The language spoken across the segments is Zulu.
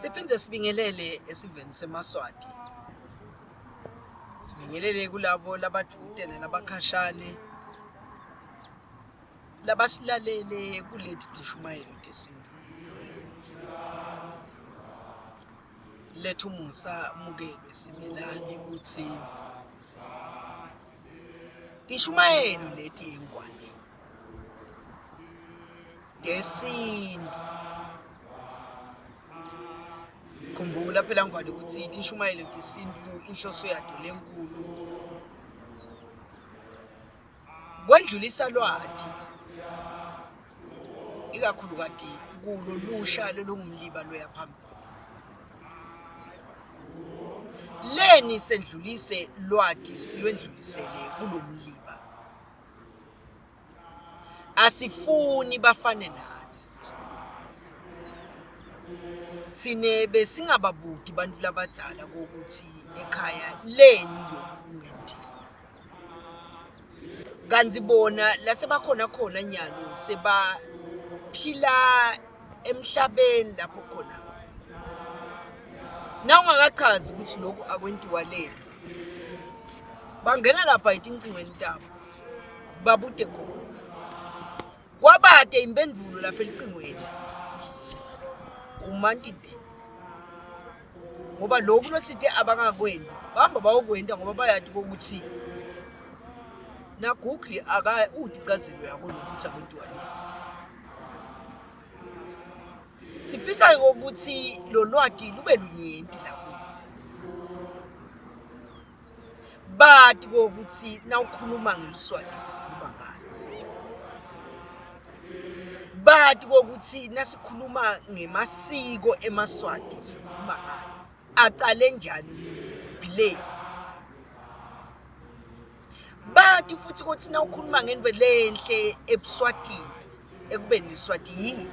Siphinde sibingelele esiveni seMaswati. Sibingelele kulabo labathutene labakhashane labasilalele kuleti tishumayelo tesintu. Lethu Musa Mukelwe Simelane ukuthi tishumayelo leti yengwane tesintu. Khumbula phela ngwane ukuthi tishumayelo tesintu inhloso yato lenkulu kwedlulisa lwati ikakhulukati kulo lusha lolungumliba loyaphambili. Leni sedlulise lwati silwedlulisele kulomliba. Asifuni bafane nathi. Sine besingababuti bantu labadzala ukuthi ekhaya leni lokungenti. Kanti bona lasebakhona khona nyalo sebaphila emhlabeni lapho khona. Na ungakachazi ukuthi lokhu akwentiwa leni. Bangena lapha etingcingweni tabo. Babude khona. Kwabade impendulo lapha elicingweni. Umantide. Ngoba lokhu losithi abangakwendi bahamba bayokwenda ngoba bayati ukuthi na Google aka uticazelo yakho lokuthi akwentiwa leni. Sifisa ukuthi lo lwati lube lunyenti lapho. Bathi ukuthi na ukhuluma ngeliswati ukhuluma ngani. Bathi ukuthi nasikhuluma ngemasiko emaswati sikhuluma ngani. Aqale njani bile. Bathi futhi ukuthi na ukhuluma ngendwe lenhle eBuswatini ekubeni liswati yini.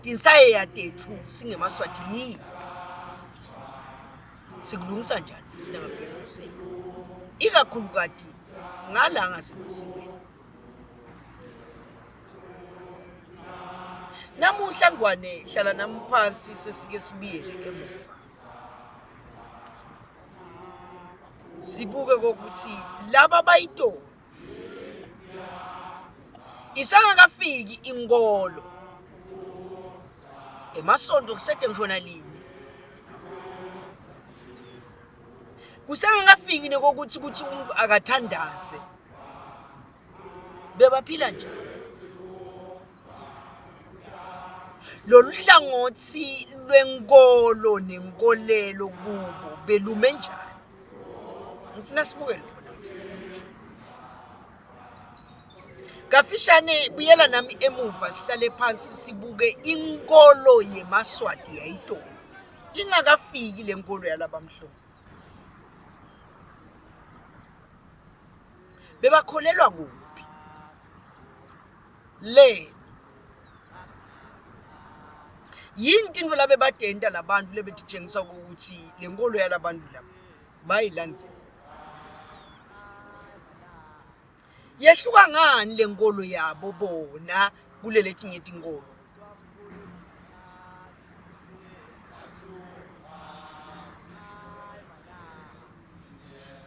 Tinsaye yatethu singemaswati yini. Sikulungisa njani futhi nangabekuse. Ikakhulukati ngalanga simasikweni. Namuhla ngwane hlala nami phansi sesike sibiyele emuva. Sibuke ukuthi laba bayito isangakafiki inkolo emasonto kusete ngishona linye. Kusangakafiki nekokuthi umuntu akathandaze. Bebaphila njani? Lolu hlangothi lwenkolo nenkolelo kubo belume njani? Ngifuna sibuke lokho. Kafishane buyela nami emuva sihlale phansi sibuke inkolo yemaswati yayito. Ingakafiki lenkolo yalabamhlophe. Bebakholelwa kuphi? Le yini into labe badenda labantu lebetitshengisa ukuthi lenkolo yalabantu laba bayilandzela. Yehluka ngani lenkolo yabo bona kulele tinye tinkolo?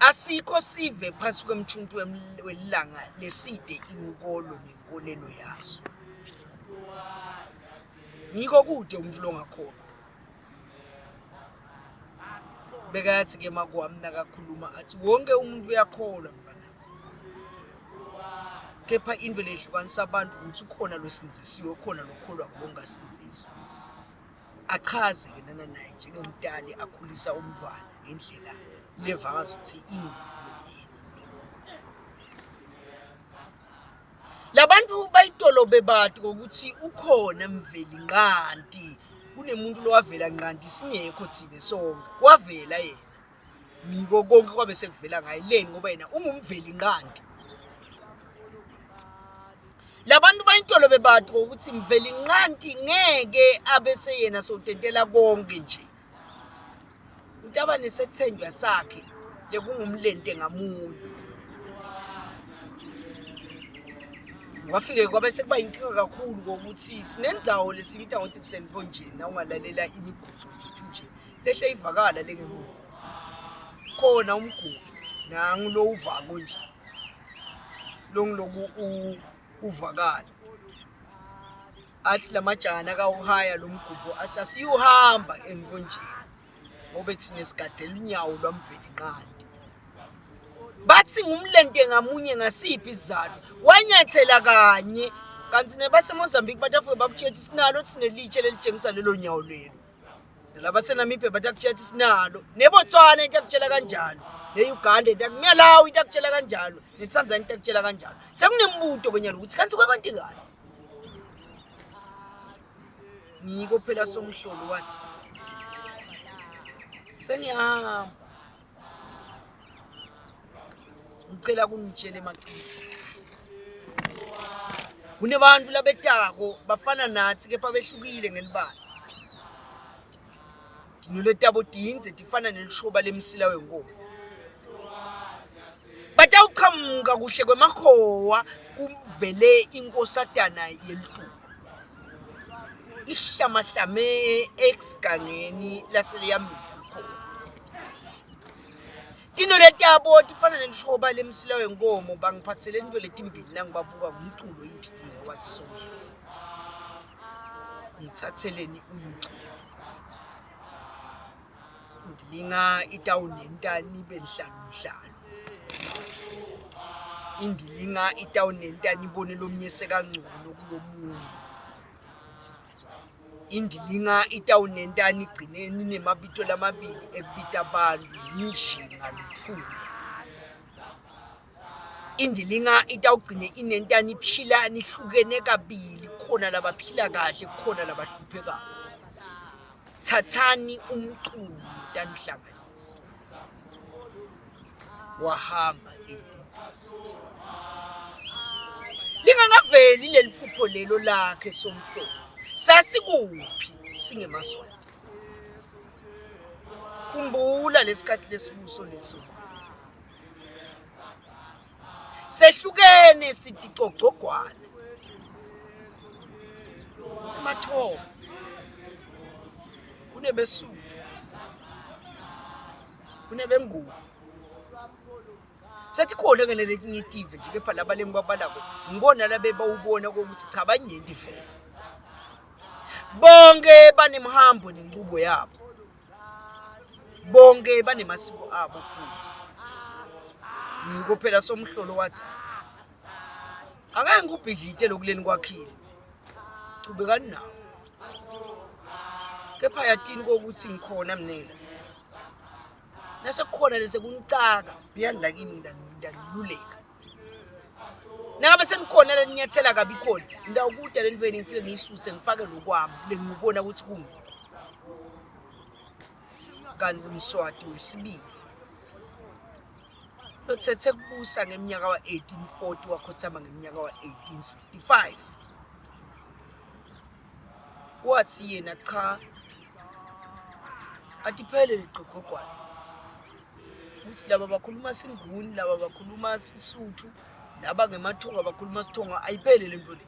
Asikho sive phasi kwemthuntu welanga leside inkolo nenkolelo yaso. Ngiko kude umuntu longakhona. Bekayathi ke makwami nakakhuluma athi wonke umuntu uyakholwa mfana. Kepha into lehlukanisa abantu ukuthi ukhona losindzisiwe ukhona lokholwa ngokungasindziswa. Achaze ke nana naye njengomntali akhulisa umntwana ngendlela levakazi ukuthi ingqondo yena. Labantu bayitolo bebathi ukuthi ukhona mveli nqanti kunemuntu lowavela nqanti singekho thine sonke wavela yena miko konke kwabe sekuvela ngaye leni ngoba yena umveli nqanti. Labantu bayitolo bebathi ukuthi mveli nqanti ngeke abese yena sotentela konke nje. Utaba nesethenjwa sakhe lekungumlente ngamunye. Kwafike kwabe sekuba inkinga kakhulu ngokuthi sinendzawo lesibita ngokuthi kusenkonjeni na ungalalela imigudu yethu nje lehle ivakala lengemuva khona umgudu nangu lo uvako nje longiloku uvakala athi lamajana kawuhaya lo mgudu athi asiyuhamba enkonjeni ngoba thina sigathela unyawo lwamveli nqandi bathi ngumlente ngamunye ngasiphi isizathu wanyathela kanye kanti nebase Mozambique batafike bakutshela sinalo sinelitshe lelitshengisa lelo nyawo lelo nalaba seNamibia batakutshela sinalo neBotswana itakutshela kanjalo neUganda itakuyalawo itakutshela kanjalo neTanzania itakutshela kanjalo sekunembuto kwenyalo ukuthi kanti kwekanti ngani ngiko phela somhlolo wathi sengiyahamba ngicela kunitshele emaqiniso kunebantu labetako bafana nathi kepha behlukile ngelibala dinoletabo dinze tifana nelishoba lemsila wenkomo batawuqhamuka kuhle kwemakhowa kuvele inkosatana yelituba ihlamahlame exigangeni laseliyamini dinoletabo tifana nelishoba lemsila wenkomo bangiphathele into letimbili nangibabuka ngumculo indidini wathi sonke ngithatheleni umculo indilinga itawunentani benhlanhlalo indilinga itawunentani ibone lomnyese kangcono kulomunye indilinga itawunentani igcineni nemabito lamabili ebita abantu yinjinga lukhulu indilinga itawugcine inentani iphilana ihlukene kabili khona labaphila kahle khona labahluphekayo thathani umculo tanihlanganisa wahamba edibhasi lingangaveli leliphupho lelo lakhe somhlolo sasikuphi singemaswati khumbula lesikhathi lesibuso leso sehlukene sithi cocogwana emathomo kunebeSuthu kunebengubo sethi khona ngelele ngitive nje kepha labalemi kwabalako ngibona labe bawubona ukuthi cha banyenti vele bonke banemhambo nencubo yabo bonke banemasiko abo futhi ngiko phela somhlolo wathi akake ngubhidlite lokuleni kwakhile qhubekani nawo kepha yatini kokuthi ngikhona mnela nasekukhona lese kunicaka biyandla kimi ngidaluleka nangabe senikhona leninyathela kabi khona indawo kude leliveni ngifike ngiyisuse ngifake lokwami lengibona ukuthi kungi kanzi Mswati wesibili lothethe kubusa ngeminyaka wa1840 wakhothama ngeminyaka wa1865 wathi yena cha atiphele liqoqogwana uthi laba bakhuluma singuni laba bakhuluma siSuthu laba ngemathonga bakhuluma sithonga ayiphele lento le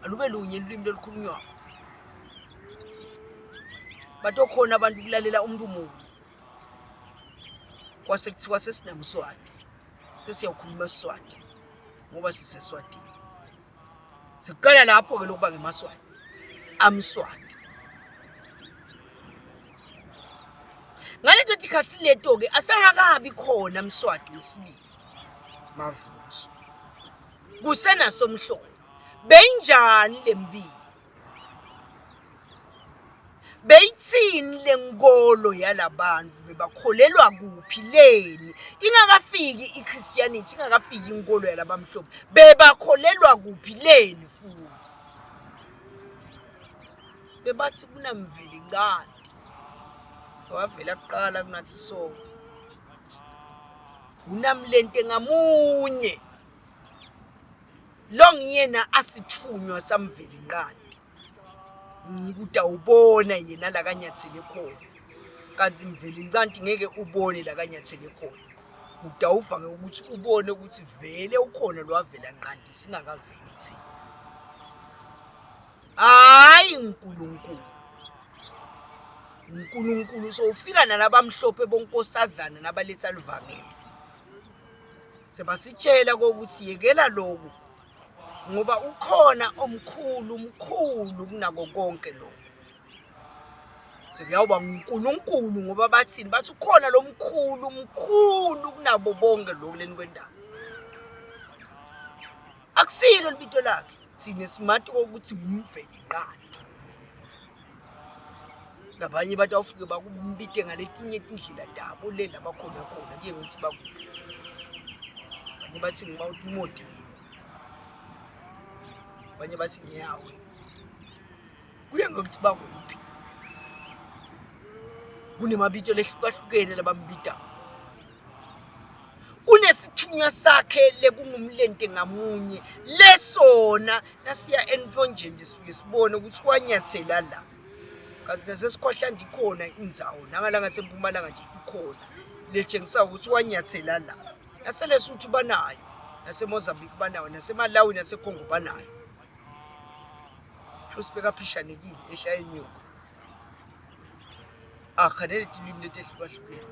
alube lunye ulimi lolukhulunywa batokhona abantu kulalela umuntu munye kwasekuthiwa sesinamswati sesiyakhuluma iSiswati ngoba siseSwati siqala lapho ke lokuba ngemaswati amswati ngaleto tikhathi leto ke asangakabi khona Mswati wesibili Mavuso kusena somhlolo benjani lempilo beyithini lenkolo yalabantu bebakholelwa kuphi leni ingakafiki iChristianity ingakafiki inkolo yalabamhlophe bebakholelwa kuphi leni futhi bebathi kunamveli ngani wavela kuqala kunathi sonke unamlente ngamunye longiyena asithunywa samveli ngani ngikutawubona yena la kanyathele khona kanti mveli ncanti ngeke ubone la kanyathele khona udawuva ukuthi ubone ukuthi vele ukhona lo wavela nqanti singakaveli thina. Hayi uNkulunkulu sowufika nalabamhlophe bonkosazana nabaletha livangeli. Sebasitshela ukuthi yekela lokhu ngoba ukhona omkhulu kunako konke lokho. Sekuyawuba uNkulunkulu ngoba bathini bathi ukhona lo mkhulu kunabo bonke lokho leni kwendaba. Akusilo libito lakhe thina simathi ukuthi umveli nqanti. Labanye abantu awufike bakumbite ngaletinye indlela dabo le labakhona khona kuye ngithi bakuphi. Abanye bathi ngiba umodini. Abanye bathi ngiyawe. Kuye ngokuthi bakuphi. Kunemabito lehlukahlukene labambita. Unesithunywa sakhe lekungumlente ngamunye lesona nasiya enfonjeni sifike sibone ukuthi kwanyathela la. Kazi nasesikhwahla ndikhona indzawo nangalanga sempumalanga nje ikhona letshengisa ukuthi wanyathela la. NaseLesotho banayo, naseMozambique banayo, naseMalawi naseCongo banayo. Sho sibeka phishanekile ehlaya inyoka. Akhanele tilimi letehlukahlukene.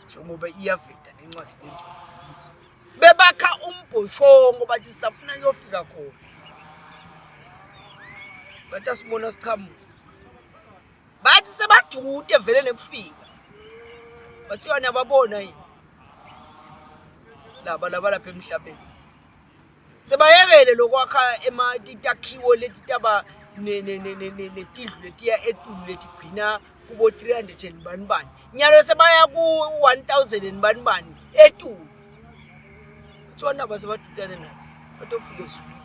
Njengoba iyaveda nencwadi lengcwele. Bebakha umbhoshongo bathi safuna yofika khona. Bathi asibona sichamuka. Bathi sebajude vele nekufika. Bathi yona babona yini? Laba lapha emhlabeni. Sebayekele lokwakha ematakhiwo letitaba netidlu letiya etulu letigcina kubo 300 banibani. Nyalo sebaya ku 1000 banibani etulu. Tsona basebatutane nathi. Batofika ezulu.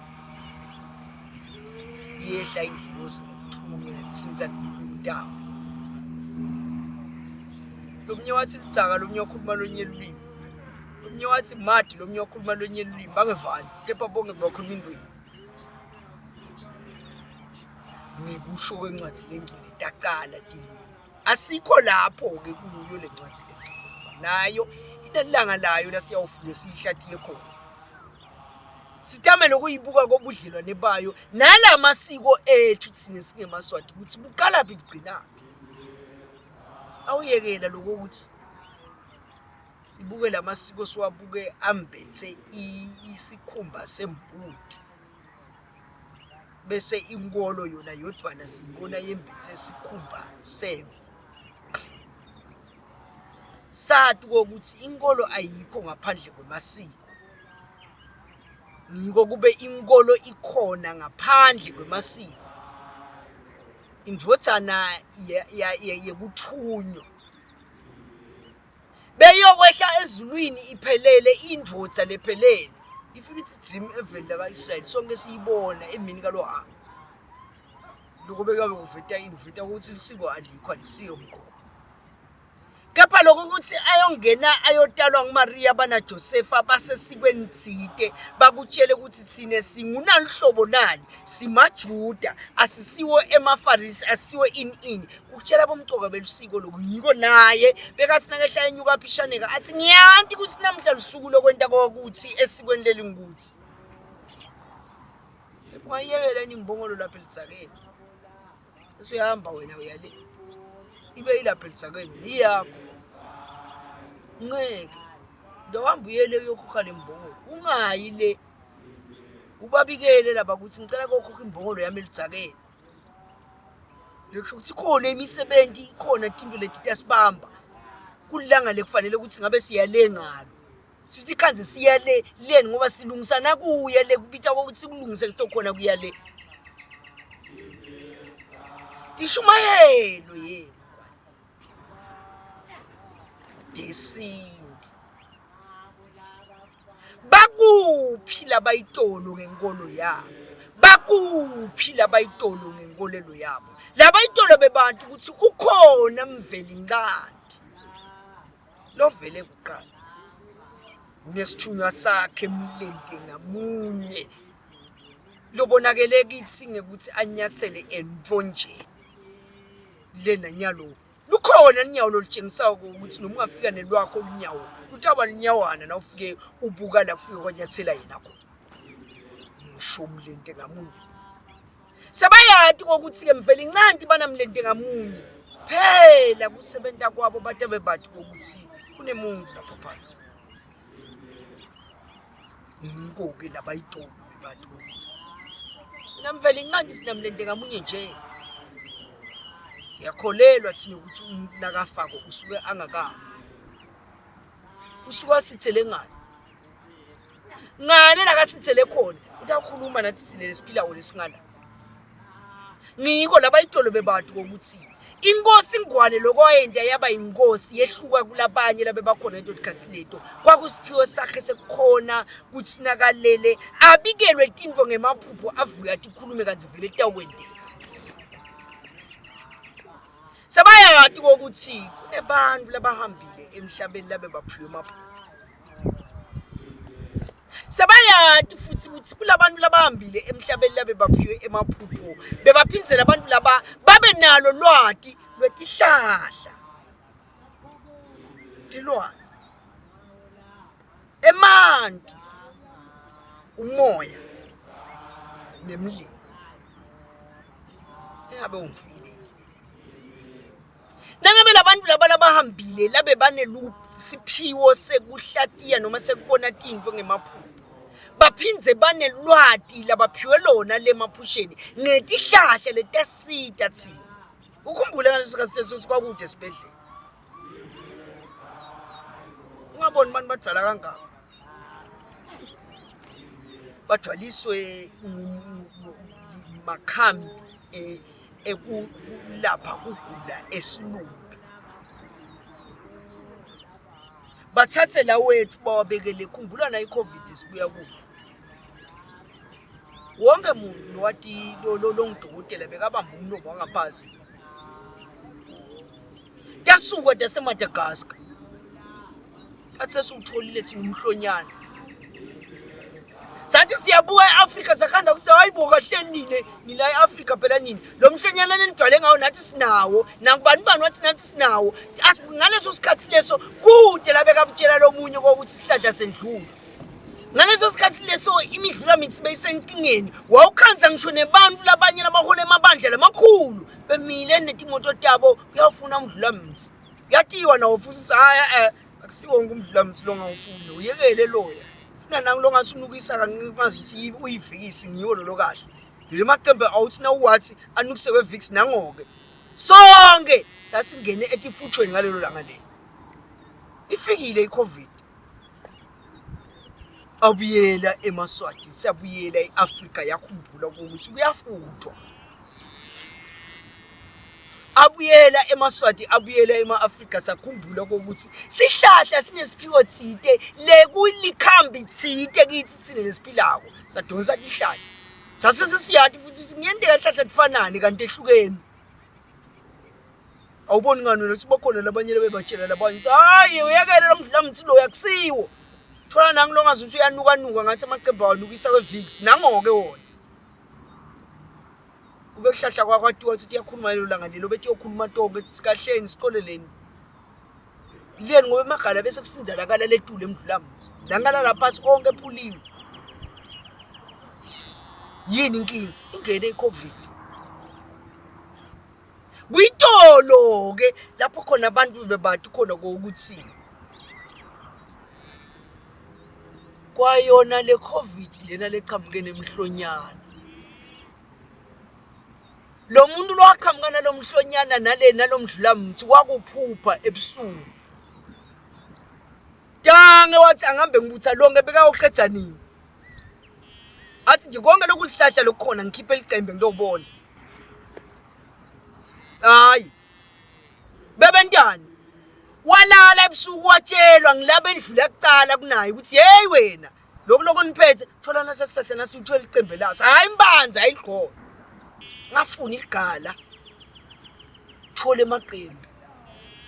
Yehla ingilosi ngithunya sinza indawo. Lomnye wathi litsaka lomnye okhuluma lonye ulimi. Lomnye wathi madi lomnye okhuluma lonye ulimi bangevani kepha bonke bakhuluma indweni. Ngikusho kwencwadi lengcwele taqala dini. Asikho lapho ke kuyo lencwadi lengcwele. Nayo inelanga layo lasiyawufike siyihlatiye khona. Sitame lokuyibuka kobudlelwane bayo nalamasiko ethu thina singemaswati ukuthi buqala phi bugcinaphi. Awuyekela lokuthi sibuke lamasiko siwabuke ambethe isikhumba sembudi. Bese inkolo yona yodwana siyibona yembethe isikhumba semvu. Sathi ukuthi inkolo ayikho ngaphandle kwemasiko. Ngiko kube inkolo ikhona ngaphandle kwemasiko. Indvodzana yekuthunywa. Beyokwehla ezulwini iphelele indvodza lephelele. Ifike ithi Jim eveni laka-Israyeli sonke siyibona emini kaloha. Lokho bekabe kuveta invita ukuthi isiko alikho alisiko mqoka. Kepha lokho ukuthi ayongena ayotalwa nguMaria bana Joseph basesikweni tsite bakutshele ukuthi thine singunanhlobo nani simaJuda asisiwo emaFarisi asiwe ini ukutshela bomcoka belusiko lokho ngiko naye bekasinakehla enyuka phishaneka athi ngiyanti kusinamhla usuku lokwenta ukuthi esikweni leli ngikuthi wayekela inimbongolo lapha elitsakeni usuyahamba wena uyale ibe ilapha elitsakeni iyakho ngeke ndohamba uyele uyokhokha lembongolo ungayi le ubabikele laba ukuthi ngicela kokhokha imbongolo yami elitsakeni lekusho ukuthi khona imisebenzi ikhona into leti yasibamba kulanga lekufanele ukuthi ngabe siyale ngalo sithi khanze siyale leni ngoba silungisana kuye le kubita ukuthi sikulungise sizokhona kuyale tishumayelo yena desinto bakuphi labayitolo ngenkolo yabo bakuphi labayitolo ngenkolelo yabo labayitolo bebantu ukuthi ukhona mveli nqanti lovele kuqala unesithunywa sakhe emlente ngamunye lobonakele kithi ngekuthi anyathele emfonjeni lena nyalo lukhona inyawo lolitshengisayo ukuthi noma ungafika nelwakho lunyawo lutaba linyawana na ufike ubuka la kufike kwanyathela yena khona ngisho umlente ngamunye sabayati kokuthi ke mvela incane banamlente ngamunye phela kusebenta kwabo bathe bebathi ukuthi kunemuntu lapha phansi ngiko ke labayitolo bebathi ukuthi namvela incane sinamlente ngamunye nje siyakholelwa thina ukuthi umuntu nakafako usuke angakafa usuka sithele ngane nakasithele khona utakhuluma nathi sine lesiphilawo lesingala ngiko labayitolo bebathi ukuthi inkosi ingwane lokwayenda yaba inkosi yehluka kulabanye labe bakhona into dikhathileto kwakusiphiwe sakhe sekukhona kuthi sinakalele abikelwe tinto ngemaphupho avuya tikhulume kanti vele takwendela sabayati kokuthi kunebantu labahambile emhlabeni labe baphiwe maphupho sabayati futhi ukuthi kulabantu labahambile emhlabeni labe baphiwe emaphupho bebaphinzela abantu laba babe nalo lwati lwetihlahla tilwane emanti umoya nemlilo engabe ungifile nangabe labantu laba labahambile labe banelusiphiwo sekuhlatiya noma sekubona tinto ngemaphupho baphinze banelwati labaphiwe lona lemaphusheni ngetihlahla letasita thina ukhumbule ngaleso sikhathi kwakude esibhedlela ungaboni abantu bathwala kangaka bathwaliswe makhambi ekulapha ukugula esilumbi bathathe la wethu bawabekele khumbula na iCovid sibuya kuyo wonke umuntu lowati lo ngidokotela bekabamba umlomo wangaphasi yasuka daseMadagascar athe sukutholile thina umhlonyana sathi siyabuka eAfrika sakhanza kuse hayibo kahle nila eAfrika phela nini lo mhlonyana nenidwale ngawo nathi sinawo nakubani wathi nathi sinawo ngaleso sikhathi leso kude labe kabutshela lomunye ukuthi sihlahla sendlula ngaleso sikhathi leso imidlula mithi beyisenkingeni wawukhanza ngisho nebantu labanye labahole emabandla lamakhulu bemile netimoto tabo kuyafuna umdlula mithi kuyatiwa nawo futhi haya akusiwo ngumdlula mithi lo ngawufuna uyekele loya funa nangu lo ngasunukisa kangazi ukuthi uyivikisi ngiyo lo kahle le maqembe awuthi na uwathi anukise weVix nangoke sonke sasingene etifuthweni ngalelo langa leli ifikile iCovid abuyela eMaswati siyabuyela eAfrika yakhumbula ukuthi kuyafuthwa abuyela eMaswati abuyela emaAfrika sakhumbula ukuthi sihlahla sinesiphiwo thide lekulikhambi thide kithi thine lesiphilako sadonsa ihlahla sasesiyati futhi ngiyendeka ihlahla tifanani kanti ehlukene awuboni ngani wena sibakhona labanye labebatshela labanye hayi uyekele lo mdlula mthi lo yakusiwo thola nangu lo ngazi uyanuka ngathi amaqembu awanukisa weVix nangoke wona ube kuhlahla kwakwatiwa sithi yakhuluma lelo langa lelo bethi yokhuluma tonke sikahleni sikoleleni leni ngoba emagala bese kusinza lakala letule emdlula mthi langala lapha sonke ephuliwe yini inkinga ingene iCovid kuyitolo ke lapho khona abantu bebathi khona ukuthi kwayona le Covid lena leqhamukene emhlonyana lo muntu lo waqhamukana lo mhlonyana nalena lo mdlula mthi wakuphupha ebusuku dange wathi angambe ngibutha lonke bekayoqedza nini athi nje konke lokusihlahla lokukhona ngikhiphe licembe ngiyobona hayi bebentwana walala ebusuku watshelwa ngilaba endlula kuqala kunayo ukuthi hey wena lokho niphethe thola nasesihlahla nasithola icembe laso hayi imbanza ayiligqoka ngafuna igala thole emaqembe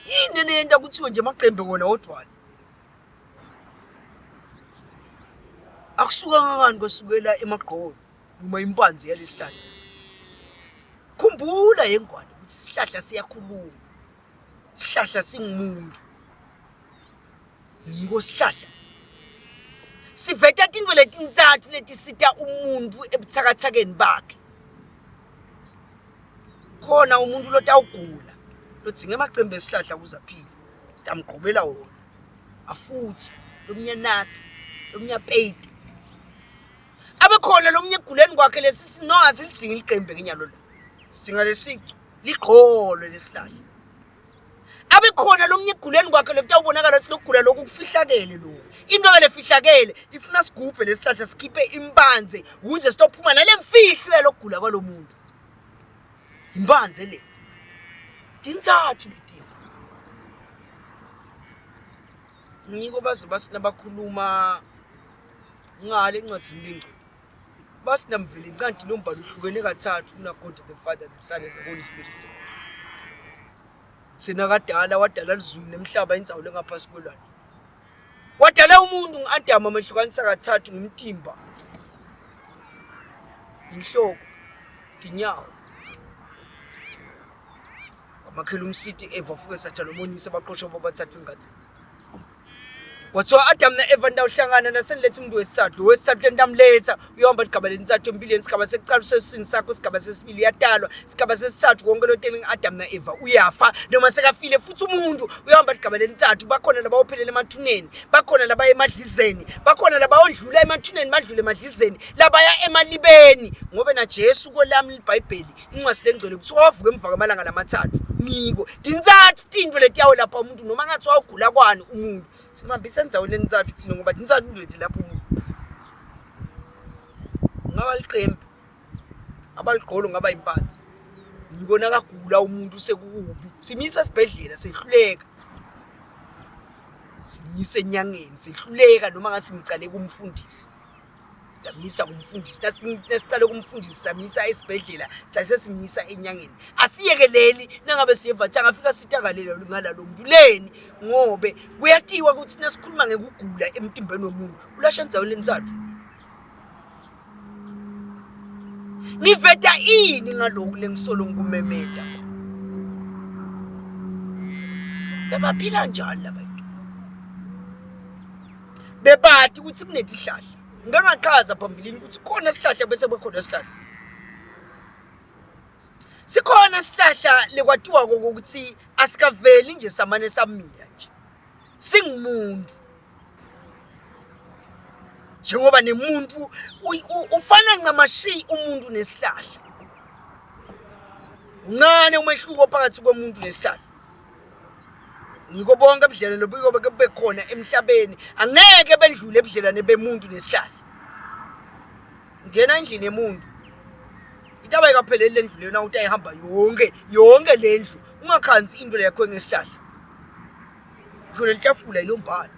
yini lento kuthiwe nje amaqembe wona wodwana akusuka ngangani kwesukela emagqolo noma impanzi yalesihlahla khumbula yengwane ukuthi isihlahla siyakhuluma sihlahla singumuntu ngiko sihlahla siveta tintfo letintsatfu letisita umuntu ebutsakatsakeni bakhe khona umuntu lotawugula lodzinga emacembe esihlahla kuze aphile sitamgqobela wona afuthi lomnye nathi lomnye peyiti abe khona lomnye eguleni kwakhe lesi no asilidzingi liqembe kenyalo la singalesicu ligqolo lesihlahla abe khona lomnye eguleni kwakhe lokutawubonakala silokugula lokhu kufihlakele lokho into lefihlakele ifuna sigubhe lesihlahla sikhiphe imbanze ukuze sitophuma nale mfihlo lokugula kwalomuntu imbanze le tintsathu leti ngiko baze basinabakhuluma ngale encwadzini lengcwele basinamveli ncanti lo mbhalo uhlukene kathathu una God the Father, the Son and the Holy Spirit. Sina kadala wadala izulu nemhlaba indzawo lengaphasi kwelwandle. Wadala umuntu ngu-Adam amehlukanisa kathathu ngumtimba, inhloko, tinyawo. Amakhela umsithi Eva fuke sathalomonisa abaqoshwa bobathathu engathi. Wathiwa Adam na Eva ndawuhlangana nasenilethe umuntu wesithathu entamletha uyahamba igaba lentsathu empilweni isigaba sekuqala usesiswini sakho isigaba sesibili uyatalwa isigaba sesithathu konke lotele Adam na Eva uyafa noma sekafile futhi umuntu uyahamba igaba lentsathu bakhona laba ophelele emathuneni bakhona laba emadlizeni bakhona laba odlula emathuneni badlule emadlizeni labaya emalibeni ngoba na Jesu kolami iBhayibheli incwadi lengcwele kuthi wavuka emva kwamalanga lamathathu ngiko tintsathu tintwe letiyawo lapha umuntu noma ngathi wagula kwani umuntu simambisa endzaweni lentsathu thina ngoba tintsathu indwethu lapho umuntu ngaba liqembu abaligqolo ngaba impanzi ngibona kagula umuntu sekukubi simisa sibhedlela sehluleka simisa enyangeni sehluleka noma ngasimcale kumfundisi sitamisa kumfundisi nasicale kumfundisi samisa esibhedlela sasesimisa enyangeni asiyekeleli nangabe siyevathi angafika sitangalelo ngalalo muntu leni ngobe kuyatiwa ukuthi nasikhuluma ngekugula emtimbeni womuntu ulasha endzaweni lentsathu ngiveta ini ngalokhu lengisolo ngikumemeta bebaphila njani labantu bebathi ukuthi kunetihlahla ngangaqhaza phambilini ukuthi khona isihlahla bese bekhona isihlahla sikhona isihlahla lekwatiwa ukuthi asikaveli nje samane samila nje singumuntu njengoba nemuntu ufana ncamashi umuntu nesihlahla uncane umehluko phakathi komuntu nesihlahla ngiko bonke ebudlelane lobiko bekhona emhlabeni angeke bedlule ebudlelane bemuntu nesihlahla ngena endlini yemuntu itaba ikaphelele lendlu lena utayihamba yonke lendlu ungakhansi into yakho ngesihlahla ngisho nelitafula ilombhalo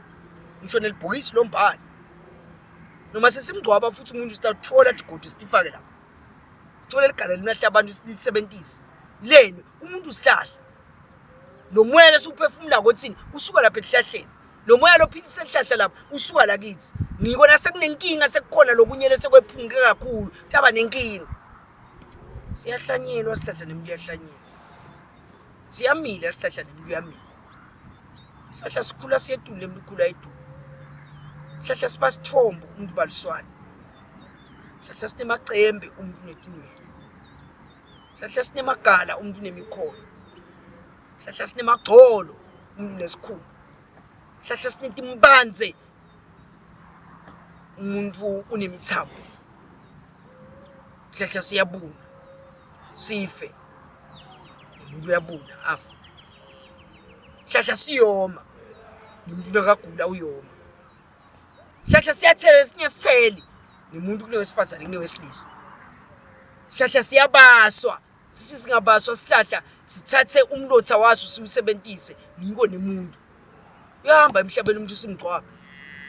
ngisho nelibhokisi lombhalo noma sesimgcwaba futhi umuntu sitathola tigodo sitifake lapha thola ligala limahla abantu silisebentisa leni umuntu usihlahla lo moya lesuphefumula kothini usuka lapha esihlahleni lo moya lophilisa isihlahla lapha usuka la kithi ngiko nasekunenkinga sekukhona lokunye lesekwephunge kakhulu taba nenkinga siyahlanyelwa isihlahla nemntu yahlanyelwa siyamila isihlahla nemntu yamila isihlahla sikhula siyetule emntu khula yedule isihlahla siba sithombo umuntu baliswane isihlahla sinemacembe umuntu netinwele isihlahla sinemagala umuntu nemikhono isihlahla sinemagcolo umuntu nesikhulu isihlahla sinetimbanze umuntu unemithambo isihlahla siyabuna sife umuntu uyabuna afa isihlahla siyoma umuntu nakagula uyoma isihlahla siyathela esinye sitheli nomuntu kunewesifazane kunewesilisa isihlahla siyabaswa singabaswa isihlahla sithathe umlotha waso siwusebentise ngiko nemuntu uyahamba emhlabeni umuntu simgcwaba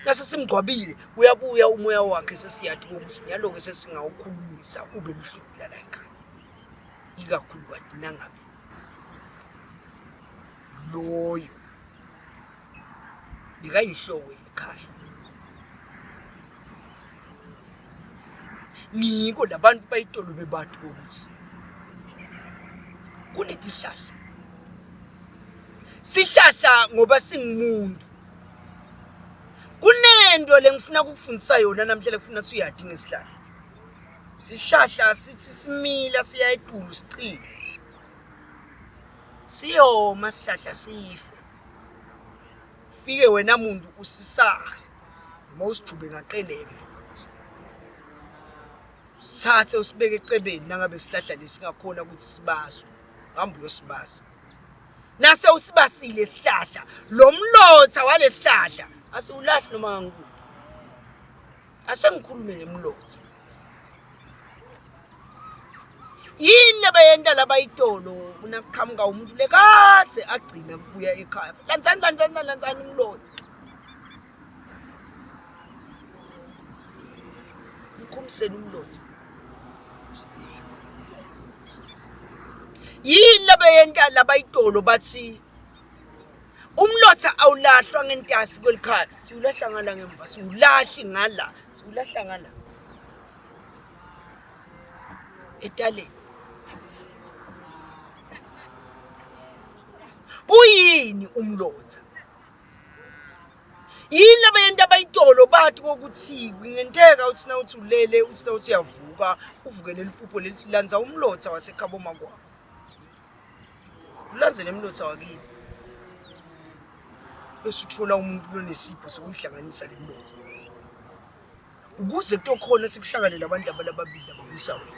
nase simgcwabile uyabuya umoya wakhe sesiyathi ukuthi nyaloke sesingawukhulumisa ube mhlophe la ekhaya ikakhulu kwathi nangabe loyo bekayihloko ekhaya ngiko labantu bayitolo bebathu ukuthi kunetihlahla sihlahla ngoba singumuntu. Kunento lengifuna ukufundisa yona namhlanje ngifuna siyadi ngesihlahla. Sihlahla sithi simila siya eTulu sicile. Siyoma sihlahla sife. Fike wena muntu usisaha. Noma usijube ngaqeleme. Sathe usibeke ecebeni nangabe sihlahla lesingakhona ukuthi sibaswe. Hamba uyosibasa. Nase usibasile isihlahla, lo mlotha walesihlahla asiwulahli noma ngikuphi. Asengikhulume ngemlotha. Yini lebayenta labayitolo kunaqhamuka umuntu lekathe agcina kubuya ekhaya. Lanzani umlotha. Ukhumisela umlotha. Yini lebayenta labayitolo bathi umlotha awulahlwa ngentasi kwelikhaya. Siwulahla ngala ngemva, siwulahli ngala, siwulahla ngala. Etaleni. Uyini umlotha? Yini labayenta abayitolo bathi ukuthi ngenteka uthi na uthi ulele uthi na uthi uyavuka uvuke neliphupho lelithi lanza umlotha waseKhaboma kwakho. Ulanze nemlotha wakini. Bese uthola umuntu lonesipho sokuyihlanganisa lemlotha. Ukuze kutokhona sikuhlangane labantu ababili ababusa wena.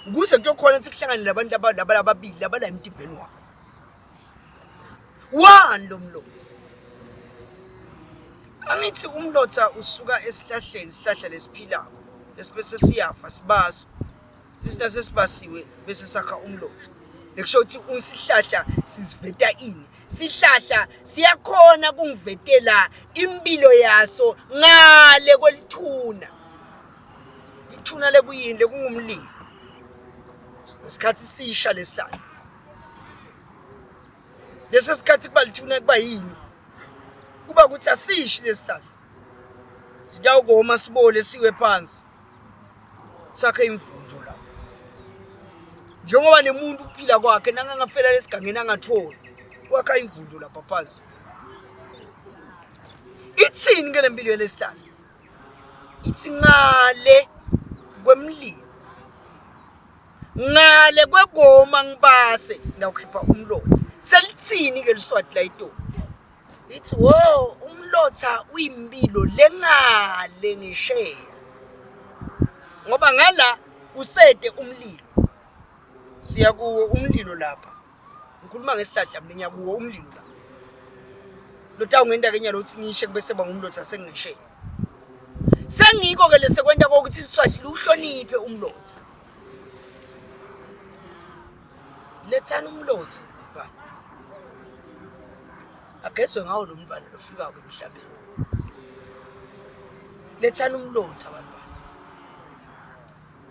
Ukuze kutokhona sikuhlangane labantu ababili abala emtimbeni wakho. Wani lo mlotha? Angithi umlotha usuka esihlahleni, isihlahla lesiphilako. Bese siyafa sibaso. Sisina sesibasiwe bese sakha umlotha. Lekusho ukuthi usihlahla siziveta ini? Sihlahla siyakhona kungivetela impilo yaso ngale kwelithuna. Ithuna lekuyini lekungumlilo. Ngesikhathi sisha lesihlahla. Lesi sikhathi kuba lithuna kuba yini? Kuba ukuthi asishi lesihlahla. Sitawugoma sibole siwe phansi. Sakhe imfundo lapho. Njengoba nemuntu uphila kwakhe nangangafela lesigangeni angatholi. Wakha imfundo lapha phansi. Ithini ke lempilo yelesihlahla? Ithi ngale kwemlilo. Ngale kwegoma ngibase ngawukhipha umlotha. Selithini ke liswati la itolo? Ithi wo umlotha uyimpilo lengale ngisheya. Ngoba ngala usede umlilo. Siya kuwo umlilo lapha. Ngikhuluma ngesihlahla mina ngiyakuwo umlilo lapha. Lotha ungenda kenya lothi ngishe bese bangumlotha sengisheya. Sengiko ke lesekwenta ukuthi iswati luhloniphe umlotha. Lethani umlotha mfana. Agezwe ngawo lo mfana lofika emhlabeni. Lethani umlotha bantwana.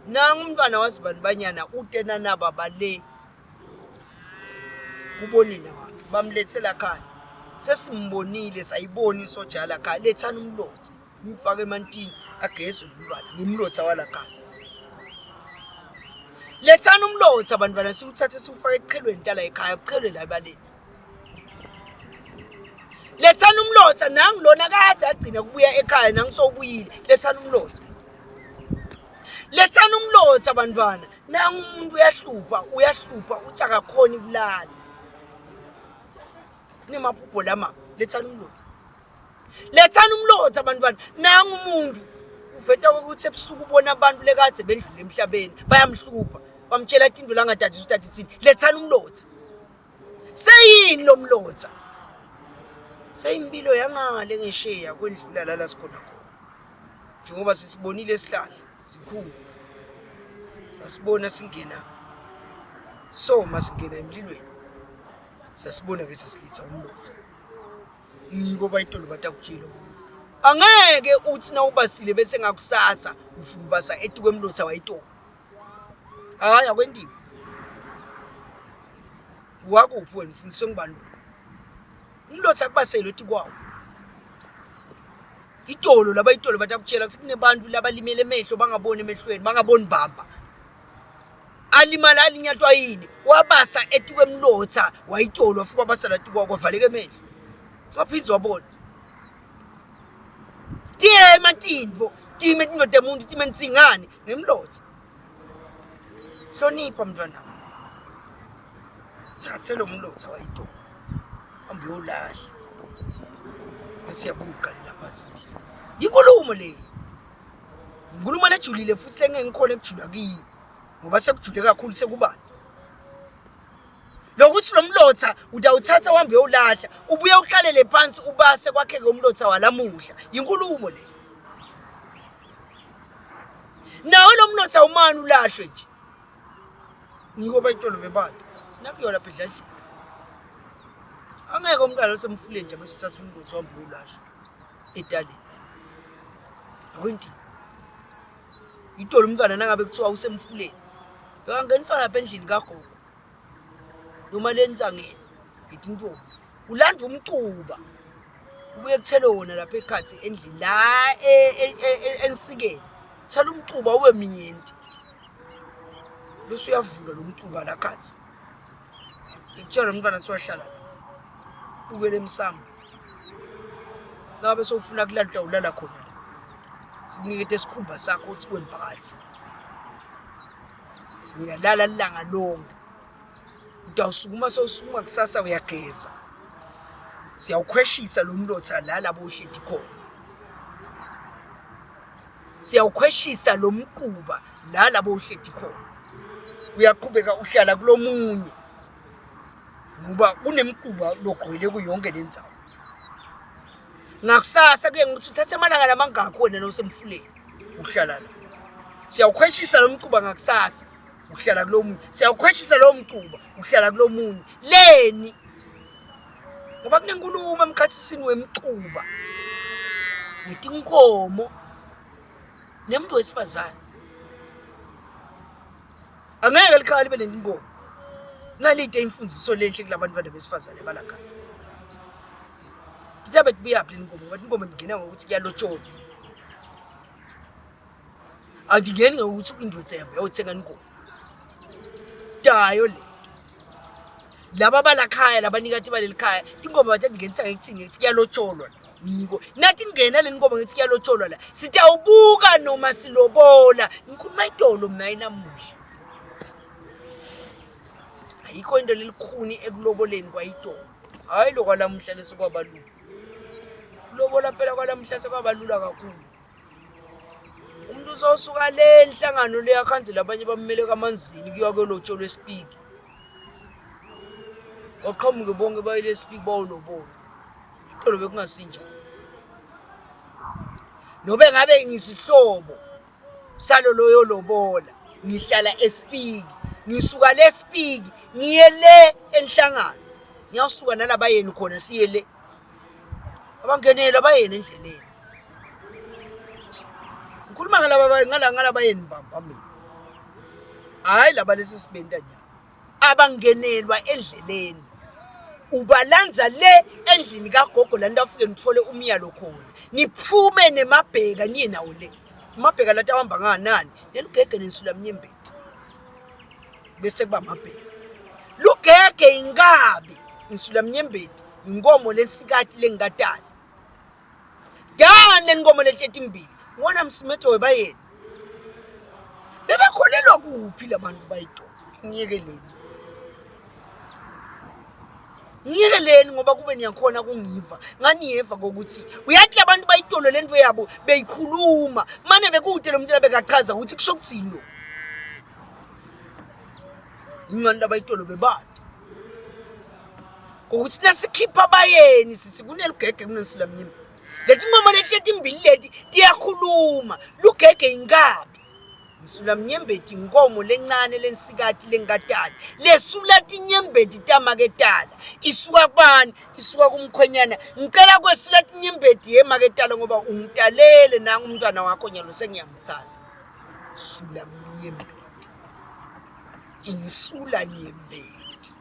Nanga umntwana wasibani banyana utena naba bale kubonina wakhe bamlethela khaya. Sesimbonile sayibona isoja la khaya. Lethani umlotha. Ngifake emantini agezwe umntwana ngimlotha wala khaya. Lethani umlotha abantwana siwuthathe siwufake eqhelweni ntala ekhaya uqhelwe la ebaleni. Lethani umlotha nangilona kade agcina kubuya ekhaya nangisowubuyile. Lethani umlotha. Lethani umlotha abantwana nanga umuntu uyahlupha uthi akakhona ukulala. Nemaphupho lama lethani umlotha. Lethani umlotha abantwana nanga umuntu uveta ukuthi ebusuku ubona abantu lekade bendlule emhlabeni bayamhlupha. Bamtshela into langadadisa ukuthi thini. Lethani umlotha. Seyini lo mlotha? Seyimpilo yangale ngesheya kwendlula la sikhona khona. Njengoba sisibonile esihlahla sikhulu. Sasibona singena. Soma singena emlilweni. Sasibona ke sesilitha umlotha. Ngiko bayitolo batakutshela ukuthi angeke uthi na ubasile bese ngakusasa ufubasa etu kwemlotha wayitolo. Hayi akwendiwe. Wakuphi wena mfundisi ngibani? Umlotha kubaselo ethi kwawo. Itolo labayitolo batakutshela ukuthi kunebantu labalimele emehlo bangaboni emehlweni bangaboni bamba. alimala alinyatwa yini wabasa etuke emlotha wayitolo wafuka basala tuka kwavaleke emehlo waphizwa wabona tie matindvo time tindoda umuntu time ntsingane ngemlotha hlonipha mntwana thathe lo mlotha wayitolo hambe uyolahla besiyabuqalela phasi inkulumo le inkulumo lejulile futhi lengengikholwa ekujula kiyo ngoba sekujule kakhulu sekubani lokuthi lo mlotha utawuthatha uhambe uyolahla ubuye uqalele phansi ubase kwakheke umlotha walamuhla inkulumo le nawo lo mlotha umani ulahlwe nje ngiko bayitolo bebantu sinakuyo lapha edladleni angeke umntwana osemfuleni nje bese uthatha umlotha uhambe uyolahla etaleni akwenti itolo umntwana nangabe kuthiwa usemfuleni bekangeniswa lapha endlini kagogo noma lenzangeni ngithi ntombi ulandwa umcuba ubuye kuthele wona lapha ekhathi endlini la ensikeni thala umcuba ube minyenti bese uyavula lo mcuba la khathi sikutshela umntwana siwahlala la ubele emsamo ngabe sofuna kulala ulala khona la sikunikete isikhumba sakho sikwembakathi uyalala ilanga lonke utawusukuma sowusukuma kusasa uyageza siyawukhweshisa lo mlotha la labo uhleti khona siyawukhweshisa lo mquba la labo uhleti khona uyaqhubeka uhlala kulomunye ngoba kunemquba logqwele kuyonke lendzawo ngakusasa kuye ngithi uthathe amalanga lamangakho wena nosemfuleni uhlala la siyawukhweshisa lo mquba ngakusasa uhlala kulomunye siyawukhweshisa lo mquba uhlala kulomunye leni ngoba kunenkulumo emkhathisini wemquba netinkomo nemuntu wesifazane angeke likhaya libe nenkomo nalite imfundiso lehle kulabantwana besifazane balakha titabe tibiyaphi lenkomo ngoba inkomo ingena ngokuthi kuyalotsholwa andingeni ngokuthi indvodza yambe yothenga inkomo dayo le laba balakhaya labanikati balelikhaya inkomo bathi ngenisa ngekuthini kuyalotsholwa ngiko nathi ingena le nkomo ngithi kuyalotsholwa la sitawubuka noma silobola ngikhuluma itolo mina inamuhla ayikho into lelikhuni ekuloboleni kwayitolo hayi lo kwalamhla lesikwabalula lobola phela kwalamhla sekwabalula kakhulu umuntu uzosuka le inhlangano le yakhanze labanye bamele kamanzini kuyiwa kwelotsholo espeak oqhamuke bonke bayile speak bawulobola itolo bekungasinja nobe ngabe ngisihlobo salo loyo lobola ngihlala espeak ngisuka le speak ngiye le enhlangano ngiyasuka nalabayeni khona siye le abangenela bayeni endleleni ngikhuluma ngalabayeni bamba mina hayi laba lesisibenda nya abangenelwa endleleni ubalanza le endlini kagogo la ndafike ngithole umyalo khona niphume nemabheka niye nawo le amabheka la tawamba nganani nelugege nensula mnyembeti bese kuba amabheka lugege ingabi insula mnyembeti inkomo lesikati lengatali dane inkomo leteti mbili ngona msimetho webayeni bebekholelwa kuphi labantu bayitolo ngiyekeleni ngoba kube niyakhona kungiva nganiyeva kokuthi uyathi abantu bayitolo lento yabo beyikhuluma manje bekude lo muntu labekachaza ukuthi kusho kuthini lo ingani labayitolo bebade ukuthi nasikhipha abayeni sithi kunelugege kunensula mnyimba leti ngoma lehleti imbili leti tiyakhuluma lugege ingabi Nsula mnyembeti inkomo lencane lensikati lengatala lesula tinyembeti tamaketala isuka kubani isuka kumkhwenyana ngicela kwesula tinyembeti yemaketala ngoba ungitalele nanga umntwana wakho nyalo sengiyamthatha sula mnyembeti insula nyembeti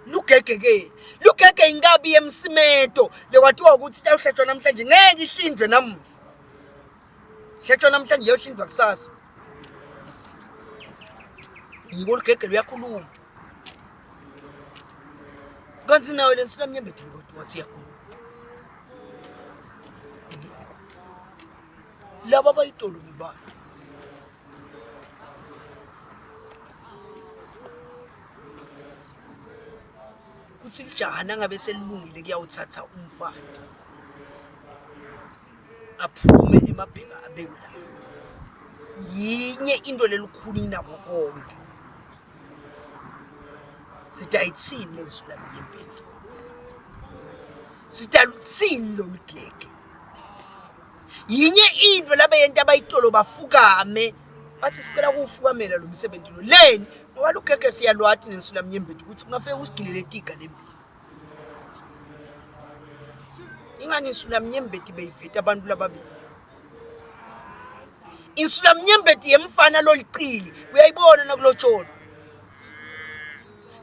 lugege ingabi yemsimeto lekwathiwa ukuthi tawuhlatshwa namhlanje ngeke ihlindwe namuhla hletshwa namhlanje yohlindwa kusasa yiko ligegelo uyakhuluma kanti nawe lensula mnyembeti kodwa wathi yakhuluma laba bayitolo bebani kuthi lijana ngabe selilungile kuyawuthatha umfati aphume emabheka abekwe la yinye into lelikhulu inabo konke sithi ayithini lensula mnyembeti sithi aluthini lo mgege yinye into labeyenta abayitolo bafukame bathi sicela kufukamela lo msebenzi lo leni ngoba lugege siyalwathi nensula mnyembeti ukuthi kungafeke usigilele tiga lembi ingani insula mnyembeti beyiveta abantu lababili insula mnyembeti yemfana lolicili uyayibona nakulotsholo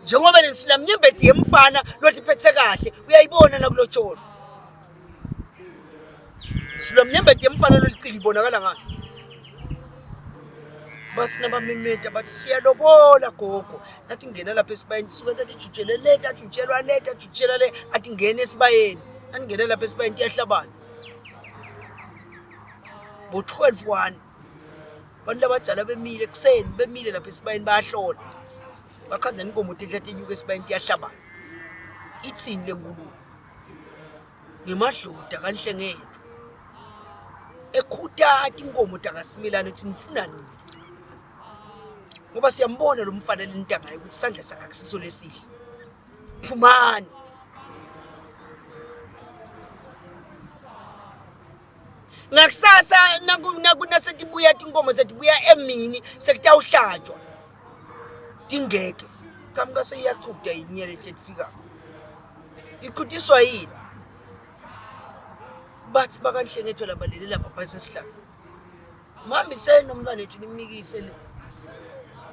njengoba lensula mnyembeti yemfana lotiphethe kahle uyayibona nakulotsholo insula mnyembeti yemfana lolicili ibonakala ngani basi nabamemeta bathi siyalobola gogo nathi ngena lapha esibayeni suke sathi jujele leta jujelwa leta jujela le athi ngene esibayeni angena lapha esibayeni iyahlabana bo 12:1 abantu labadala bemile ekseni bemile lapha esibayeni bayahlola bakhanza inkomo ehlathi enyuka esibayeni iyahlabana ithini lenkulu ngemadloda kanhlengethu ekhuthathi inkomo takasimilana ethi nifunani ngoba siyambona lo mfana lentangayo ukuthi isandla sakhe akusiso lesihle phumani ngakusasa nasetibuya tinkomo setibuya emini sekutawuhlatshwa tingeke kamuka seyiyaqhuda yinyele etifika iqhudiswa yini bathi bakanhlengethwe labalele lapha phasi esihlala mhambiseni nomntwana ethu nimikise le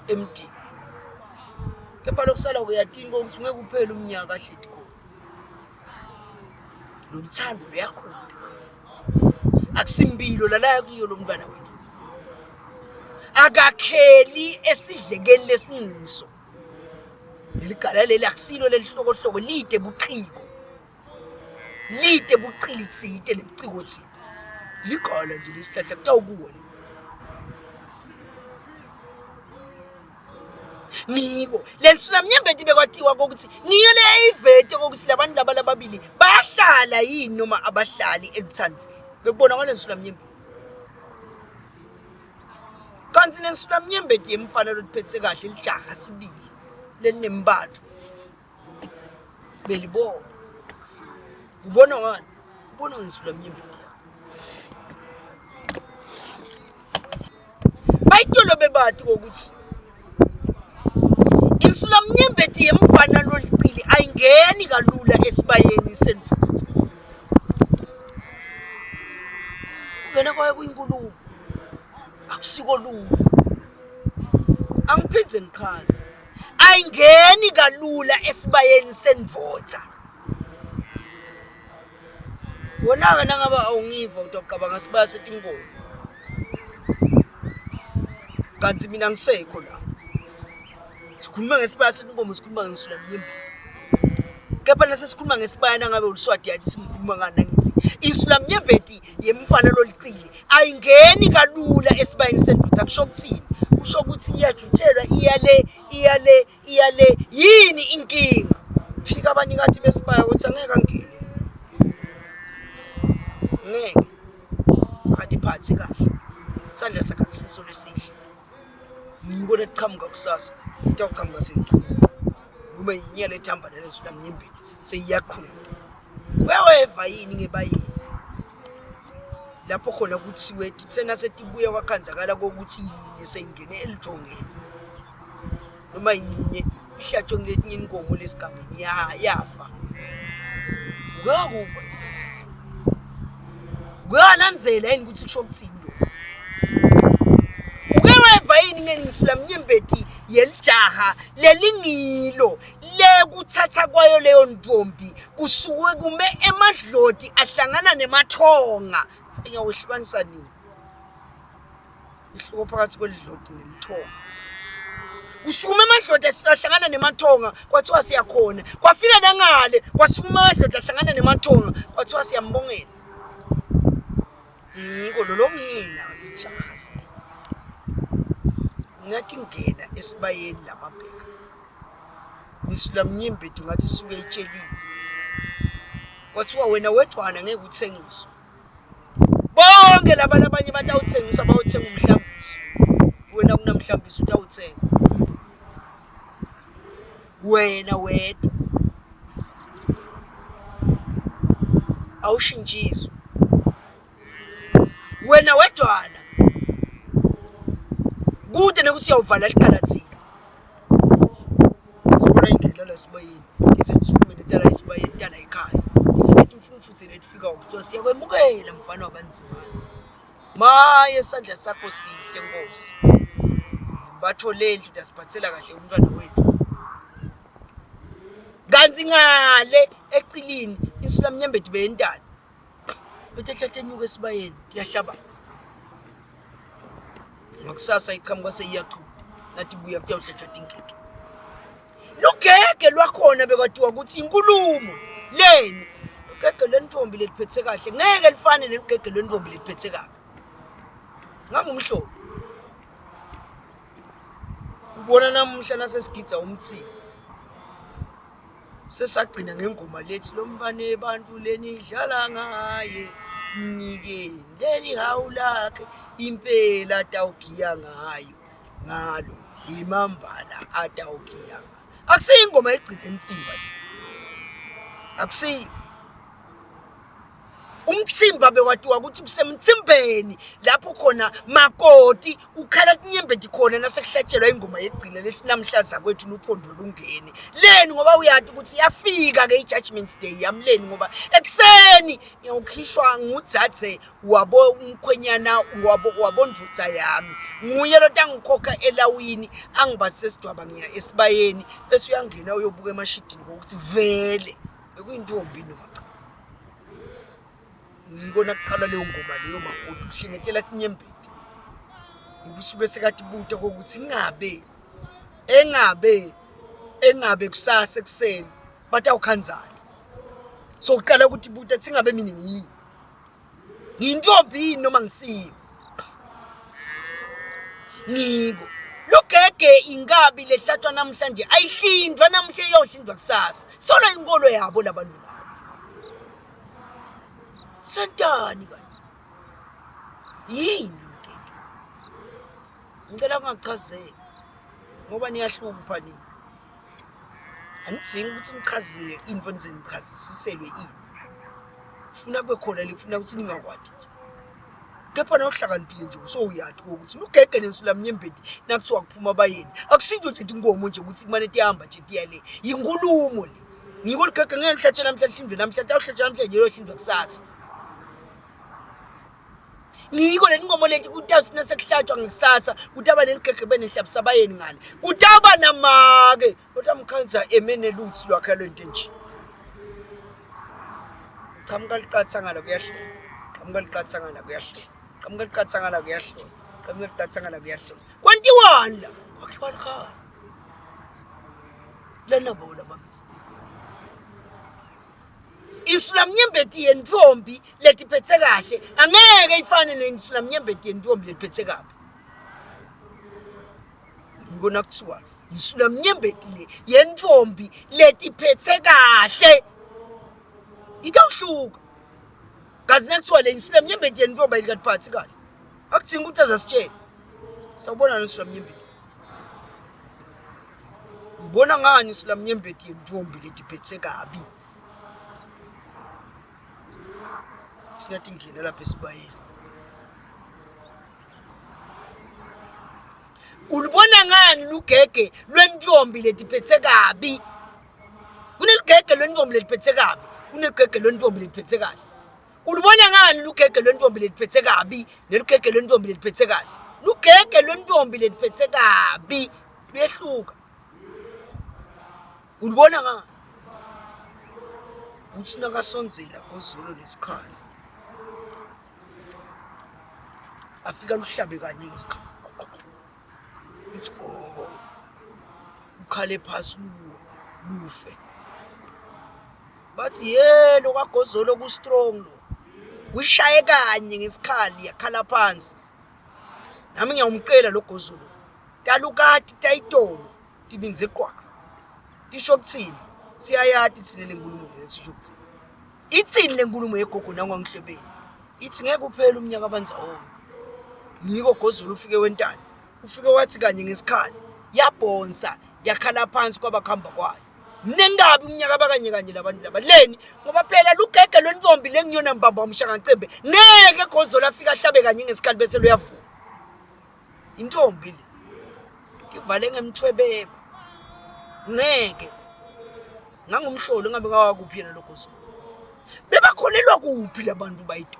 empty kepha lokusala kuyatinga ukuthi ngeke kuphele umnyaka ahlethi khona lo mthando luyakhula akusimbilo lala kuyo lo mntwana wethu akakheli esidlekeni lesingiso leligala leli akusilo lelihlokohloko lide buqilitsite nebuciko thina ligala nje lesihlahla kutawukuwa ngiko lensula mnyembeti bekwatiwa ukuthi ngiyo le ivete kokuthi labantu laba lababili bahlala yini noma abahlali elithandweni bekubona kwalensula mnyembeti kanti lensula mnyembeti yemfana lotiphethe kahle lijaha sibili lelinembatho belibona ubona ngani ubona ngensula mnyembeti bayitolo bebathi ukuthi insula mnyembeti yemfana lolicili ayingeni kalula esibayeni senfuthi ungena kwaye kuyinkulumo akusiko lula angiphindze ngichaze ayingeni kalula esibayeni senvotha wona nangaba awungiva utocabanga sibaya setinkomo kanti mina ngisekho la sikhuluma ngesibaya setinkomo sikhuluma ngensula mnyembeti kepha nasesikhuluma ngesibaya nangabe uliswati yathi simkhuluma ngani nangithi insula mnyembeti yemfana lolicili ayingeni kalula esibayeni senvotha kusho ukuthini kusho ukuthi iyajutshelwa iyale yini inkinga phika abanikathi besibaya ukuthi angeke angene ngeke akadiphathi kahle sandla sakhe akusiso lesihle ngiko leqhamuka kusasa utawuqhamuka seyiqhamuka noma yinyele ethamba lensula mnyembeti seyiyakhula weweva yini ngebayini lapho khona kuthiwe thina setibuya kwakhanzakala kokuthi yinye seyingene elithongeni noma yinye ihlatshwe ngelinye inkomo lesigabeni yafa ngakuva kuyalandzela yini ukuthi kusho ukuthini lo ukeweva yini ngensula mnyembeti yelijaha lelingilo lekuthatha kwayo leyo ntombi kusuke kume emadloti ahlangana nemathonga engawehlukanisa nini ihluko phakathi kwelidloti nemthonga usukuma amadloda ahlangana nemathonga kwathiwa siyakhona kwafika nangale kwasukuma amadloda ahlangana nemathonga kwathiwa siyambongela ngiko lo mina ijazi ngathi ngena esibayeni lamabheka nisula mnyembeti ngathi suke etshelile kwathiwa wena wedwana ngeke uthengiswe bonke labanye abanye batawuthengisa bawuthenga umhlambiso wena kunamhlambiso utawuthenga wena wedwa awushintshiswe wena wedwana kude nekusiyawuvala liqalathini ngibona ingena lasibayeni isetsukume letala isibayeni tala ekhaya ifuthi mfumfuthe letifika ukuthiwa siyakwemukela mfana wabanzimanzi maye isandla sakho sihle Nkosi batho leli utasiphathela kahle umntwana wethu kanzi ngale ecilini insula mnyembeti beyentana betehlatenyuka esibayeni yahlaba ngakusasa iqhamuka seyiyaqhuda nathi buya kuyawuhletshwa tinkeke lugege lwakhona bekwatiwa ukuthi inkulumo leni lugege lwentombi letiphethe kahle ngeke lifane nelugege lwentombi letiphethe kabi ngangumhlobo ubona namhla nasesigidza umtsi sesagcina ngengoma lethi lomfane abantu leni idlala ngaye mnike leli hawu lakhe impela atawugiya ngayo ngalo imambala atawugiya akusiyi ingoma egcina emtsimba le akusiyi umtsimba bekwatiwa ukuthi kusemtsimbeni lapho khona makoti ukhala kunyembeti khona nasekuhlatshelwa ingoma yegcina lesinamhlaza kwethu nophondo lungene leni ngoba uyathi ukuthi yafika ke i-judgment day yamleni ngoba ekseni ngiyawukhishwa ngudzadze wabo umkhwenyana wabondvutsa yami nguye lo tangikhokha elawini angibathise sidwaba ngiya esibayeni bese uyangena uyobuka emashidini ukuthi vele bekuyintombi noma ngikona kuqala leyo ngoma leyo makoti uhlengetela kunyembeti ubisuke sekathi buta kokuthi engabe kusasa ekseni batawukhanzana so uqala ukuthi buta singabe mina ngiyintombi noma ngisiyo ngiko lugege ingabi lehlatshwa namhlanje ayihlinzwa namhle iyohlinzwa kusasa solo inkolo yabo labantu santani kanti yini lugege ngicela ungachazeli ngoba niyahlupha nini anidzingi ukuthi nichazele info nizeni nichazisiselwe ini funa kube khona lifuna ukuthi ningakwadi nje kepha nawuhlakaniphile nje usowuyathi ukuthi lugege nensula mnyembeti nakuthiwa kuphuma abayeni akusinto nje inkomo nje ukuthi kumane tihamba nje tiyale yinkulumo le ngiko lugege ngeke nihlatshela namhlanje hlinzwe namhlanje awuhlatshela namhlanje yohlinzwa kusasa ngiko le ngomo lethi kutawusina sekuhlatshwa ngekusasa kutaba neligege benehlabisa abayeni ngale kutaba namake lotamkhanza emene luthi lwakhe lento nje qhamuka liqathangala kuyahlola qhamuka liqathangala kuyahlola qhamuka liqathangala kuyahlola qhamuka liqathangala kuyahlola kwantiwani la wakhe balikhaya lana bola babi insula mnyembeti yentombi letiphethe kahle angeke ifane nensula mnyembeti yentombi letiphethe kabi ngibona kuthiwa insula mnyembeti le yentombi letiphethe kahle itawuhluka kazi nekuthiwa le insula mnyembeti yentombi ayikatiphathi kahle akudzingi ukuthi azasitshela sitawubona nensula mnyembeti ubona ngani insula mnyembeti yentombi letiphethe kabi singathi ngene lapha esibayeni ulibona ngani lugege lwentombi letiphethe kabi kunelugege lwentombi letiphethe kabi kunelugege lwentombi letiphethe kahle ulibona ngani lugege lwentombi letiphethe kabi nelugege lwentombi letiphethe kahle lugege lwentombi letiphethe kabi luyehluka ulibona ngani uthi nakasonzela kozulu lesikhala afika luhlabe kanye ngesikhala uthi lukhale phasi lufe bathi yelo kaGozolo ku strong lo uyishaye kanye ngesikhali yakhala phansi nami ngiyawumqela lo Gozolo talukati tayitolo tibinze qwa tisho kuthini siyayati thina lenkulumo lesisho kuthini ithini lenkulumo yegogo nangwangihlebeni ithi ngeke uphele umnyaka abanzawonke ngiko Gozolo ufike wentana ufike wathi kanye ngesikhali yabhonsa yakhala phansi kwabakhamba kwayo mnengabi umnyaka abakanye kanye labantu laba leni ngoba phela lugege lwentombi lengiyona mbamba umshaka ncembe ngeke Gozolo afika ahlabe kanye ngesikhali bese loyavuka intombi le ngivale ngemthwebeba ngeke ngangumhlolo ngabe ngawakuphi yena lo Gozolo bebakholelwa kuphi labantu bayito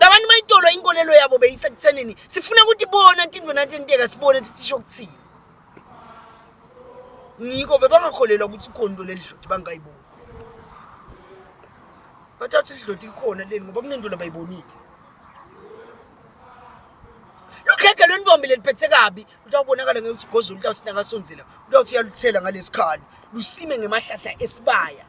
labantu bayitolo inkolelo yabo beyisakuthenini sifuna ukuthi bona into nathi enteka sibone ukuthi sisho kuthini ngiko bebangakholelwa ukuthi ikhondo lelidloti bangayiboni bathathi idloti likhona leni ngoba kunendolo bayibonile lukheke lwentombi leliphethe kabi utawubonakala ngekuthi Gozolo utawusina ngasonzela utawuthi uyaluthela ngalesikhali lusime ngemahlahla esibaya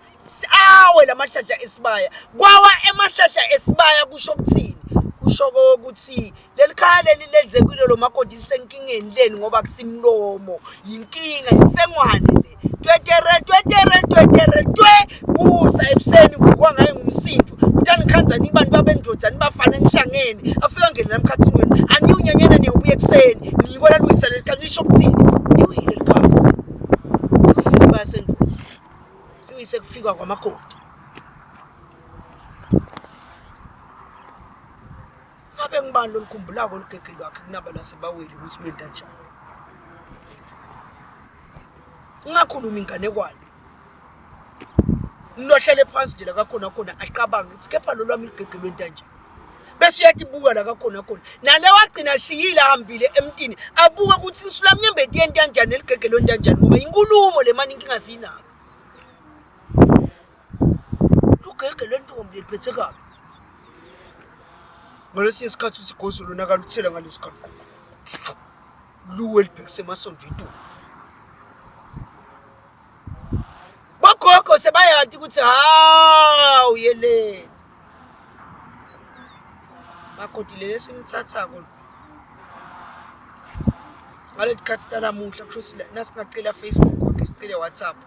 awe lamahlahla esibaya kwawa emahlahla esibaya kusho kuthini kusho ukuthi lelikhaya lenze kulelo makoti senkingeni leni ngoba kusimlomo yinkinga imfengwane le twetere busa ebuseni kuvukwa ngaye ngumsindo utanikhanza nibantu abendodza nibafana nihlangene afika ngene namkhathini wena aniyunyanyana niyobuya ekseni ngiyibona luyisa lelikhaya lisho kuthini niwile likhaya sibaya sendodza siwise kufika kwamakoti ngabe ngibani lolikhumbulako olugege lwakhe kunaba lasebaweli ukuthi lwenta njani ungakhuluma inganekwane unohlele phansi nje la kakhona khona aqabanga ithi kepha lo lwami ligege lwenta njani bese uyatibuka la kakhona khona nale wagcina shiyile ahambile emntini abuka ukuthi insulamnyembeti yenta kanjani eligege lwenta njani ngoba inkulumo le mani inkinga siyinaka lugege lwentombi liphethe kabi ngalesinye isikhathi uthi Gozolo nakaluthela ngalesikhathi luwe libhekise emasondo itu bagogo sebayati ukuthi uyele bakhodile lesimthathako ngalethi khathi tanamuhla kusho sila nasingaqela Facebook wakhe sicele WhatsApp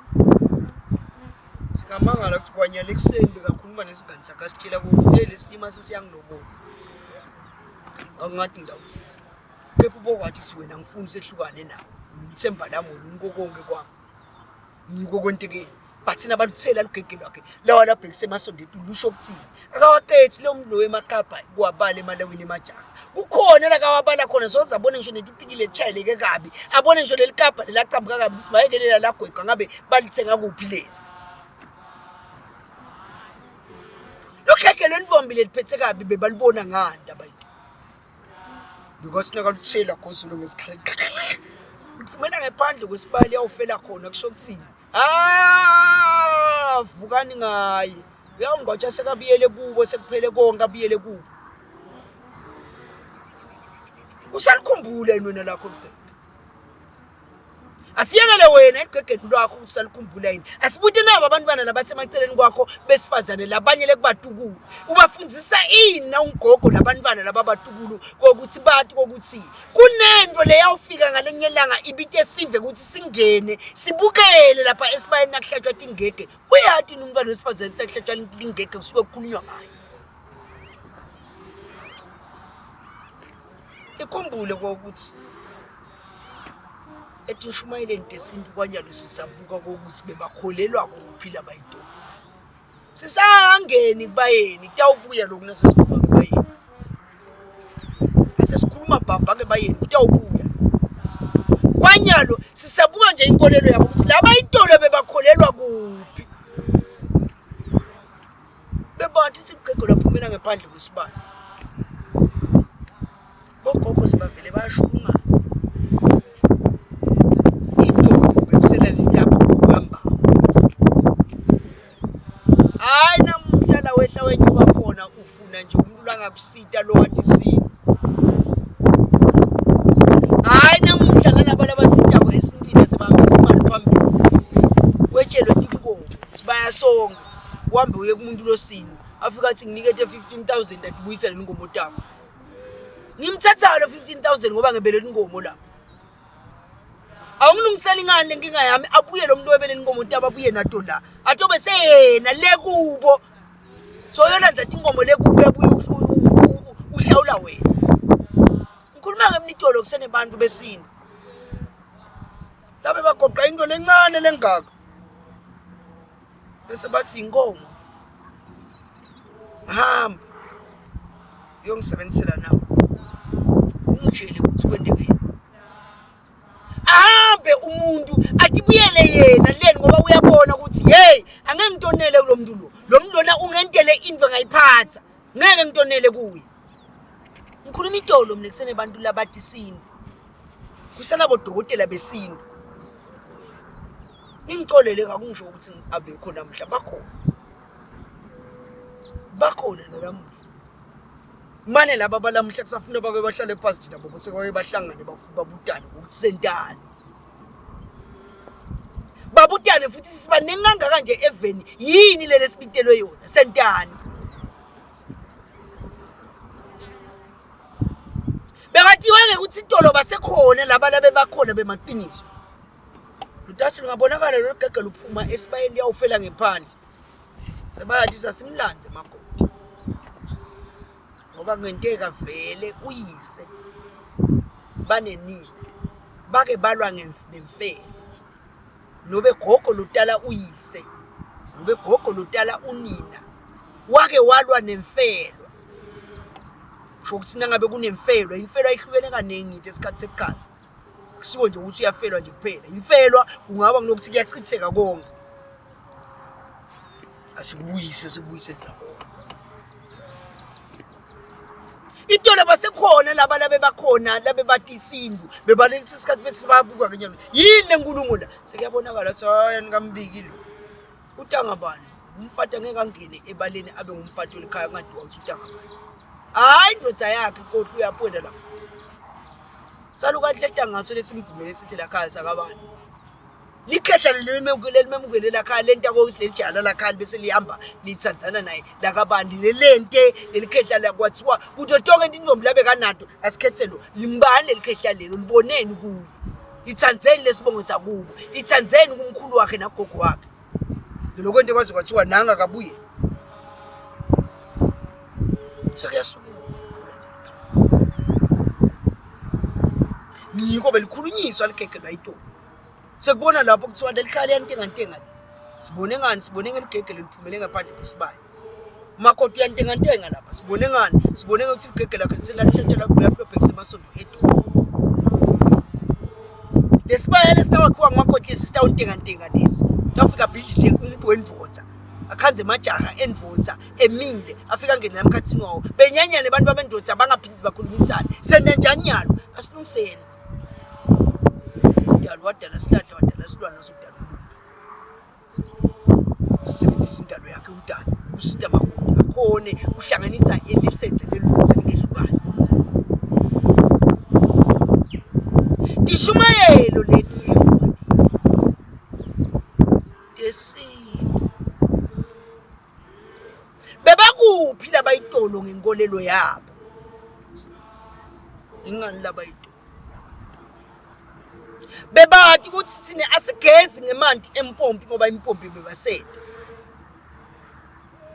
singamangala ukuthi kwanyala ekseni bekakhuluma nesingane sakhe asitshela ukuthi lesilima sesiyangilobola angathi ngawuthi kepha ubokwathi siwena ngifuni sehlukane nawe ngithemba lami ngikokonke kwami ngiko kontekeni bathina baluthela lugege lwakhe lawa labhekise emasondo etu lusho ukuthini akawaqethi lo mlo emakapa kwabala emalawini emajaha kukhona la kawabala khona sozabone ngisho netipikile chayeleke kabi abone ngisho lelikapa lelaqhamuka kabi ukuthi bayekelela lagwega ngabe balithenga kuphi leni lokheke lwentombi leliphethe kabi bebalibona nganda bayito because nakaluthela Gozolo ngesikhali uphumela ngephandle kwesibali yawufela khona kusho ukuthini vukani ngaye uyangqwatsha sekabiyele kubo sekuphele konke abiyele kubo usalikhumbula yini lakho ligege asiyekele wena igegeni lwakho usalikhumbula yini asibuthi nabo abantwana labasemaceleni kwakho besifazane labanye lekubatukulu ubafundzisa ini ungogo labantwana lababatukulu kokuthi bathi kokuthi kunento leyawufika ngalenyelanga ibite sive ukuthi singene sibukele lapha esibayeni nakuhlatshwa tingege uyathi umntwana wesifazane sekuhlatshwa lingege kusuke kukhulunywa ngayo ikhumbule kokuthi etishumayeleni tesintu kwanyalo sisabuka kokuthi bebakholelwa kuphi labayito sisangeni kubayeni tawubuya lokhu nasesikhuluma ngebayeni asesikhuluma bamba ngebayeni utawubuya kwanyalo sisabuka nje inkolelo yabo ukuthi labayitolo bebakholelwa kuphi bebathi sigege laphumela ngephandle kwesibani bogogo sibavele bayashunga wehla wenyuka khona ufuna nje umuntu langakusita lo wathi sini hayi namhla nalabo labasitako esintini sebahamba isimali uhambe uye kumuntu losini afika athi nginikete 15,000 atibuyisele ingomo tabo ngimthatha lo 15,000 ngoba ngebeleni ingomo la awungilungisela ingane lenkinga yami abuye lo muntu webeleni ingomo tabo abuye nato la atobe seyena le kubo so yona nzathi ingomo le kubo yabuye uhlawula wena ngikhuluma ngemnitolo kusene bantu besini labe bagoqa into lencane lengaka bese bathi inkomo hamba uyongisebenzisela nawe ungitshele ukuthi kwendekeni ahambe umuntu atibuyele yena leni ngoba uyabona ukuthi hey angeke ngitonele lo muntu lona ungentele into ngayiphatha ngeke ngitonele kuye ngikhuluma itolo mina kusene bantu labathi sini kusanabo dokotela besini ngixolele kakungisho ukuthi abe khona mhla bakhona nalamu manje laba balamhla kusafuna babe bahlale phansi nje nabo bese baye bahlangane babutane ukuthi sentana babutane futhi sibanenganga kanje eveni yini lele sibitelwe yona sentana bengathi wake ukuthi itolo basekhona laba labe bakhona bemaqiniso lutathi ngabonakala lo gegela uphuma esibayeni yawufela ngephandle sebayathi sasimlanze makoti ngoba ngenteka vele uyise banenini bake balwa ngemfelo nobe gogo lutala uyise nobe gogo lutala unina wake walwa nemfelo shokuthi nangabe kunemfelo imfelo ayihlukene kanengi into esikhathi sekuqhaza kusiwe nje ukuthi uyafelwa nje kuphela imfelwa kungaba ngokuthi kuyaqhitheka konke asibuyise njalo itolo basekhona laba labe bakhona labe bathi isindu bebalekisa isikhathi bese babuka kenyalo yini enkulumo la sekuyabonakala sayani ngambiki lo utangabani umfata ngeke angene ebaleni abe ngumfati olikhaya ngadiwa ukuthi utangabani hayi indoda yakhe kodwa uyaphonda la saluka hleta ngaso lesimvumele sithi la khaya sakabani likhehla lememukele la khaya lento akosilejala la khaya bese lihamba litsandzana naye la kabani lelente lelikhehla la kwathiwa kuthi tonke intombi labe kanato asikhethe lo limbane lelikhehla lelo liboneni kuye itsandzeni lesibongo sakubo itsandzeni kumkhulu wakhe nagogo wakhe lokho into kwazi kwathiwa nanga kabuye sekuyasuka ngiko belikhulunyiswa ligegelwa itolo sekubona lapho kuthiwa lelikhaya yantengantenga sibone ngeligegelo liphumele ngaphandle kwesibaya makoti yantengantenga lapha sibone ukuthi ligegela khanisela lihletshela kulapho besemasondo edolo lesibaya lesitawakhiwa ngamakoti lesisitawu ntengantenga lesi tafika bhidlite umuntu wendvodza akhanze majaha endvodza emile afika ngene namkhatsini wawo benyanyane abantu abendvodza bangaphindzi bakhulumisana sende njani nyalo asilungiseni wadala sihlahla wadala silwana sokudala umuntu asebenzisa intalo yakhe umntana usita makoti akhone uhlanganisa elisenze lendvodza ngehlukane dishumayelo lethu yengwane desinto bebakuphi laba itolo ngenkolelo yabo ingani laba itolo bebathi ukuthi sine asigezi ngemanti empompi ngoba impompi bebaseda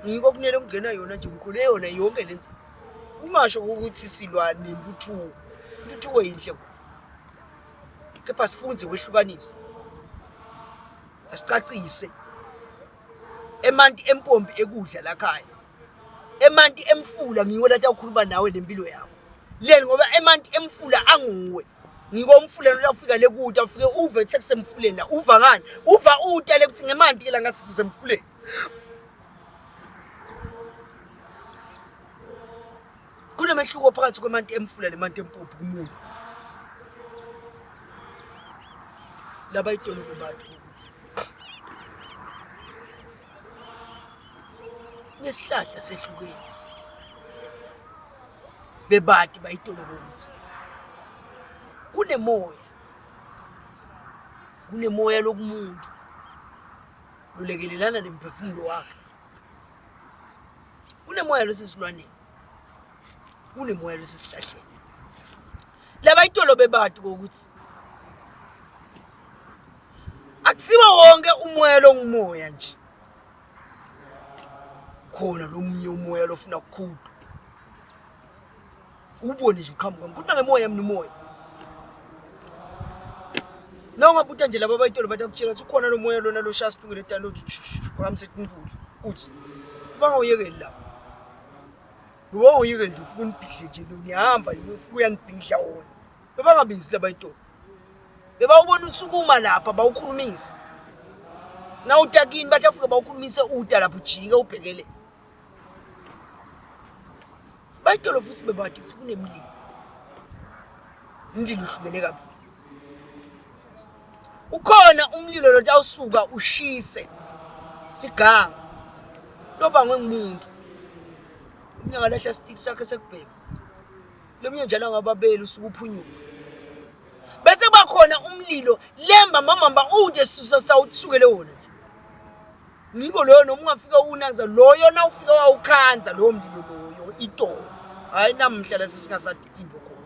ngiko kunele kungena yona nje umkhulu yona yonke lenza umasho ukuthi silwa nentuthuko yinhle kepha sifunze kwehlukanisa asicacise emanti empompi ekudla la khaya emanti emfula ngiwo lathi ukukhuluma nawe lempilo yakho leni ngoba emanti emfula anguwe ngiko umfuleni la ufika lekude ufike uve ukuthi sekusemfuleni la uva ngani uva utele ukuthi ngemanti la ngasibuze emfuleni kunemehluko phakathi kwemanti emfula nemanti empompi kumuntu laba itolo kubantu ukuthi nesihlahla sehlukene bebathi bayitolo ukuthi kunemoya lokumuntu lulekelelana nemphefumulo wakhe unemoya lesisilwaneni, unemoya lesisihlahleni. Laba itolo bebati ukuthi akusiwa wonke umoya lo ngumoya nje, khona lomunye umoya lofuna ukukhudwa ubone nje uqhamuka ngikhuluma ngemoya mina umoya. Nawungabuta nje laba bayitolo bathi akutshela ukuthi ukhona lo moya lona lo shaya situkile etalo uhamse enkulu uthi bangawuyekeli la, bangawuyekeli nje ufuna unibhidle nje niyahamba ufuna uyanibhidla wona. Bebangabinzi laba bayitolo, bebawubona usukuma lapha bawukhulumisa na utakini bathi afika bawukhulumise uta lapho ujike ubhekele bayitolo. Futhi bebathi sekunemlilo, umlilo uhlukene kabili. Ukhona umlilo lo awusuka ushise siganga lobangwe ngumuntu, umnye ngalahla stick sakhe sekubhema, lomnye njalo ngababeli usuku uphunyuka. Bese kuba khona umlilo lemba mamamba ude susa sawutsukele wona nje. Ngiko loyo noma ungafika unaza loyo na ufika wawukhanza lo mlilo loyo itolo. Hayi namhla lesingasadimbo khona.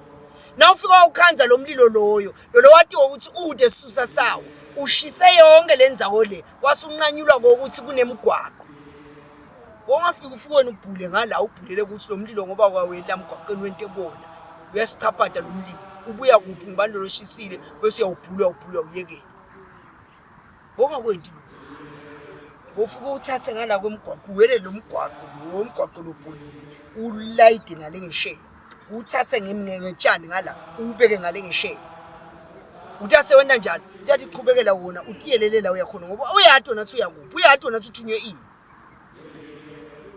Na ufika wawukhanza lo mlilo loyo, lo wathi ukuthi ude susa sawo ushise yonke lenzawo le, wasunqanyulwa ngokuthi kunemigwaqo. Wongafika ufukweni ubhule ngala ubhulele ukuthi lo mlilo ngoba kwawela emgwaqeni wentebona uyasichaphatha lo mlilo. Ubuya kuphi ngibando loshisile bese uyawubhulwa uyekela. Bongakwendi lo. Ufike uthathe ngala kwemgwaqo uwele lo mgwaqo lobhulile. Ulayide ngale ngesheya. Uthathe ngetshani ngala ubeke ngale ngesheya. Utase wena njalo, uyathi iqhubekela wona utiyelele la uyakhona ngoba uyathi wona uyakuphi, uyathi wona uthunywe ini.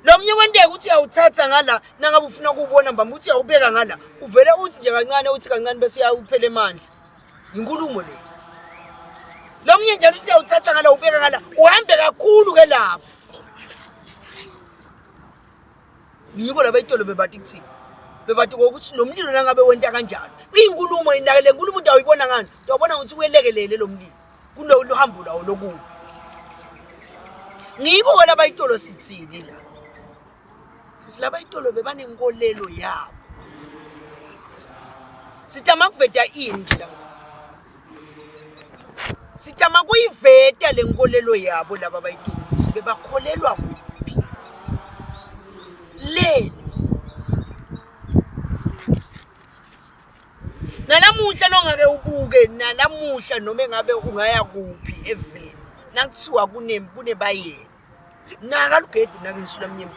Lo mnye wendeke uthi uyawuthatha ngala nangabe ufuna ukubona mbamba uthi uyawubeka ngala uvele uthi nje kancane uthi kancane bese uyawuphela emandla. Inkulumo le. Lo mnye njalo uthi uyawuthatha ngala ubeka ngala uhambe kakhulu ke lapho. Ngiko laba itolo bebathi kuthi bebathi ukuthi lo mlilo nangabe wenta kanjalo. Inkulumo inakele inkulumo uthi awuyibona ngani? Uyabona ukuthi uyelekelele lo mlilo. Kulo hambo lawo lokubi. Ngiko laba itolo sithini la. Silaba itolo bebanenkolelo yabo. Sitama kuveta inji la. Sitama kuyiveta lenkolelo yabo laba bayitolo. Sibebakholelwa kuphi. Leni. Nalamuhla nongake ubuke nalamuhla noma engabe ungaya kuphi eveni. Nakuthiwa kunebayeni. Naka lugedi nakisula mnyembe.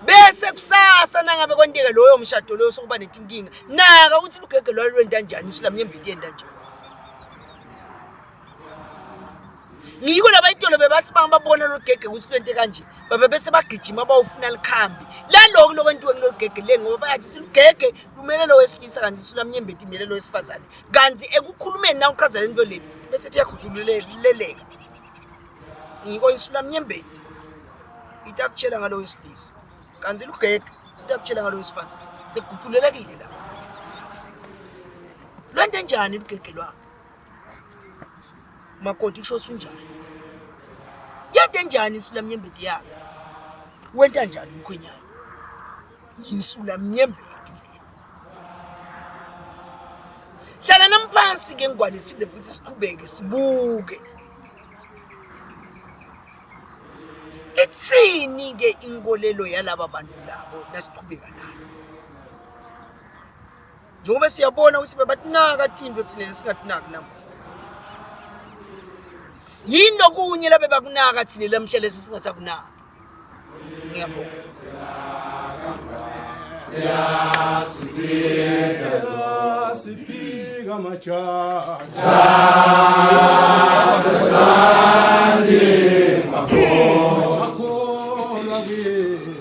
Bese kusasa nangabe kwenteke loyo mshado loyo sokuba netinkinga naka uthi lugege lo lwenta kanjani isula mnyembe yenda njani. Ngiko laba itolo bebathi bangabona lo gege kusilwente kanje babe bese bagijima bawufuna likhambi laloko lokwentiwe ngilogege le ngoba bayathi silugege lumele lo wesilisa kanti isula mnyembe imele lo wesifazane kanti ekukhulumeni na uchaza lento le bese thiyakhululeleka. Ngiko isula mnyembe itakutshela ngalo wesilisa kanti lugege itakutshela ngalo wesifazane sekuguqulelekile la. Lwente njani lugege lwakhe? Makoti kusho unjani? Yade njani isula mnyembeti yakhe? Wenta njani umkhwenyana? Yisula mnyembeti le. Hlala namphansi ke ngwane siphinde futhi siqhubeke sibuke. Itsini ke inkolelo yalaba bantu labo nasiqhubeka nayo. Njengoba siyabona ukuthi bebatinaka thinto thina lesingatinaki nabo. Yinto kunye labe bakunaka thina lamhla lesi singasakunaka. Ngiyabonga. Sipika machacha makholwa kithi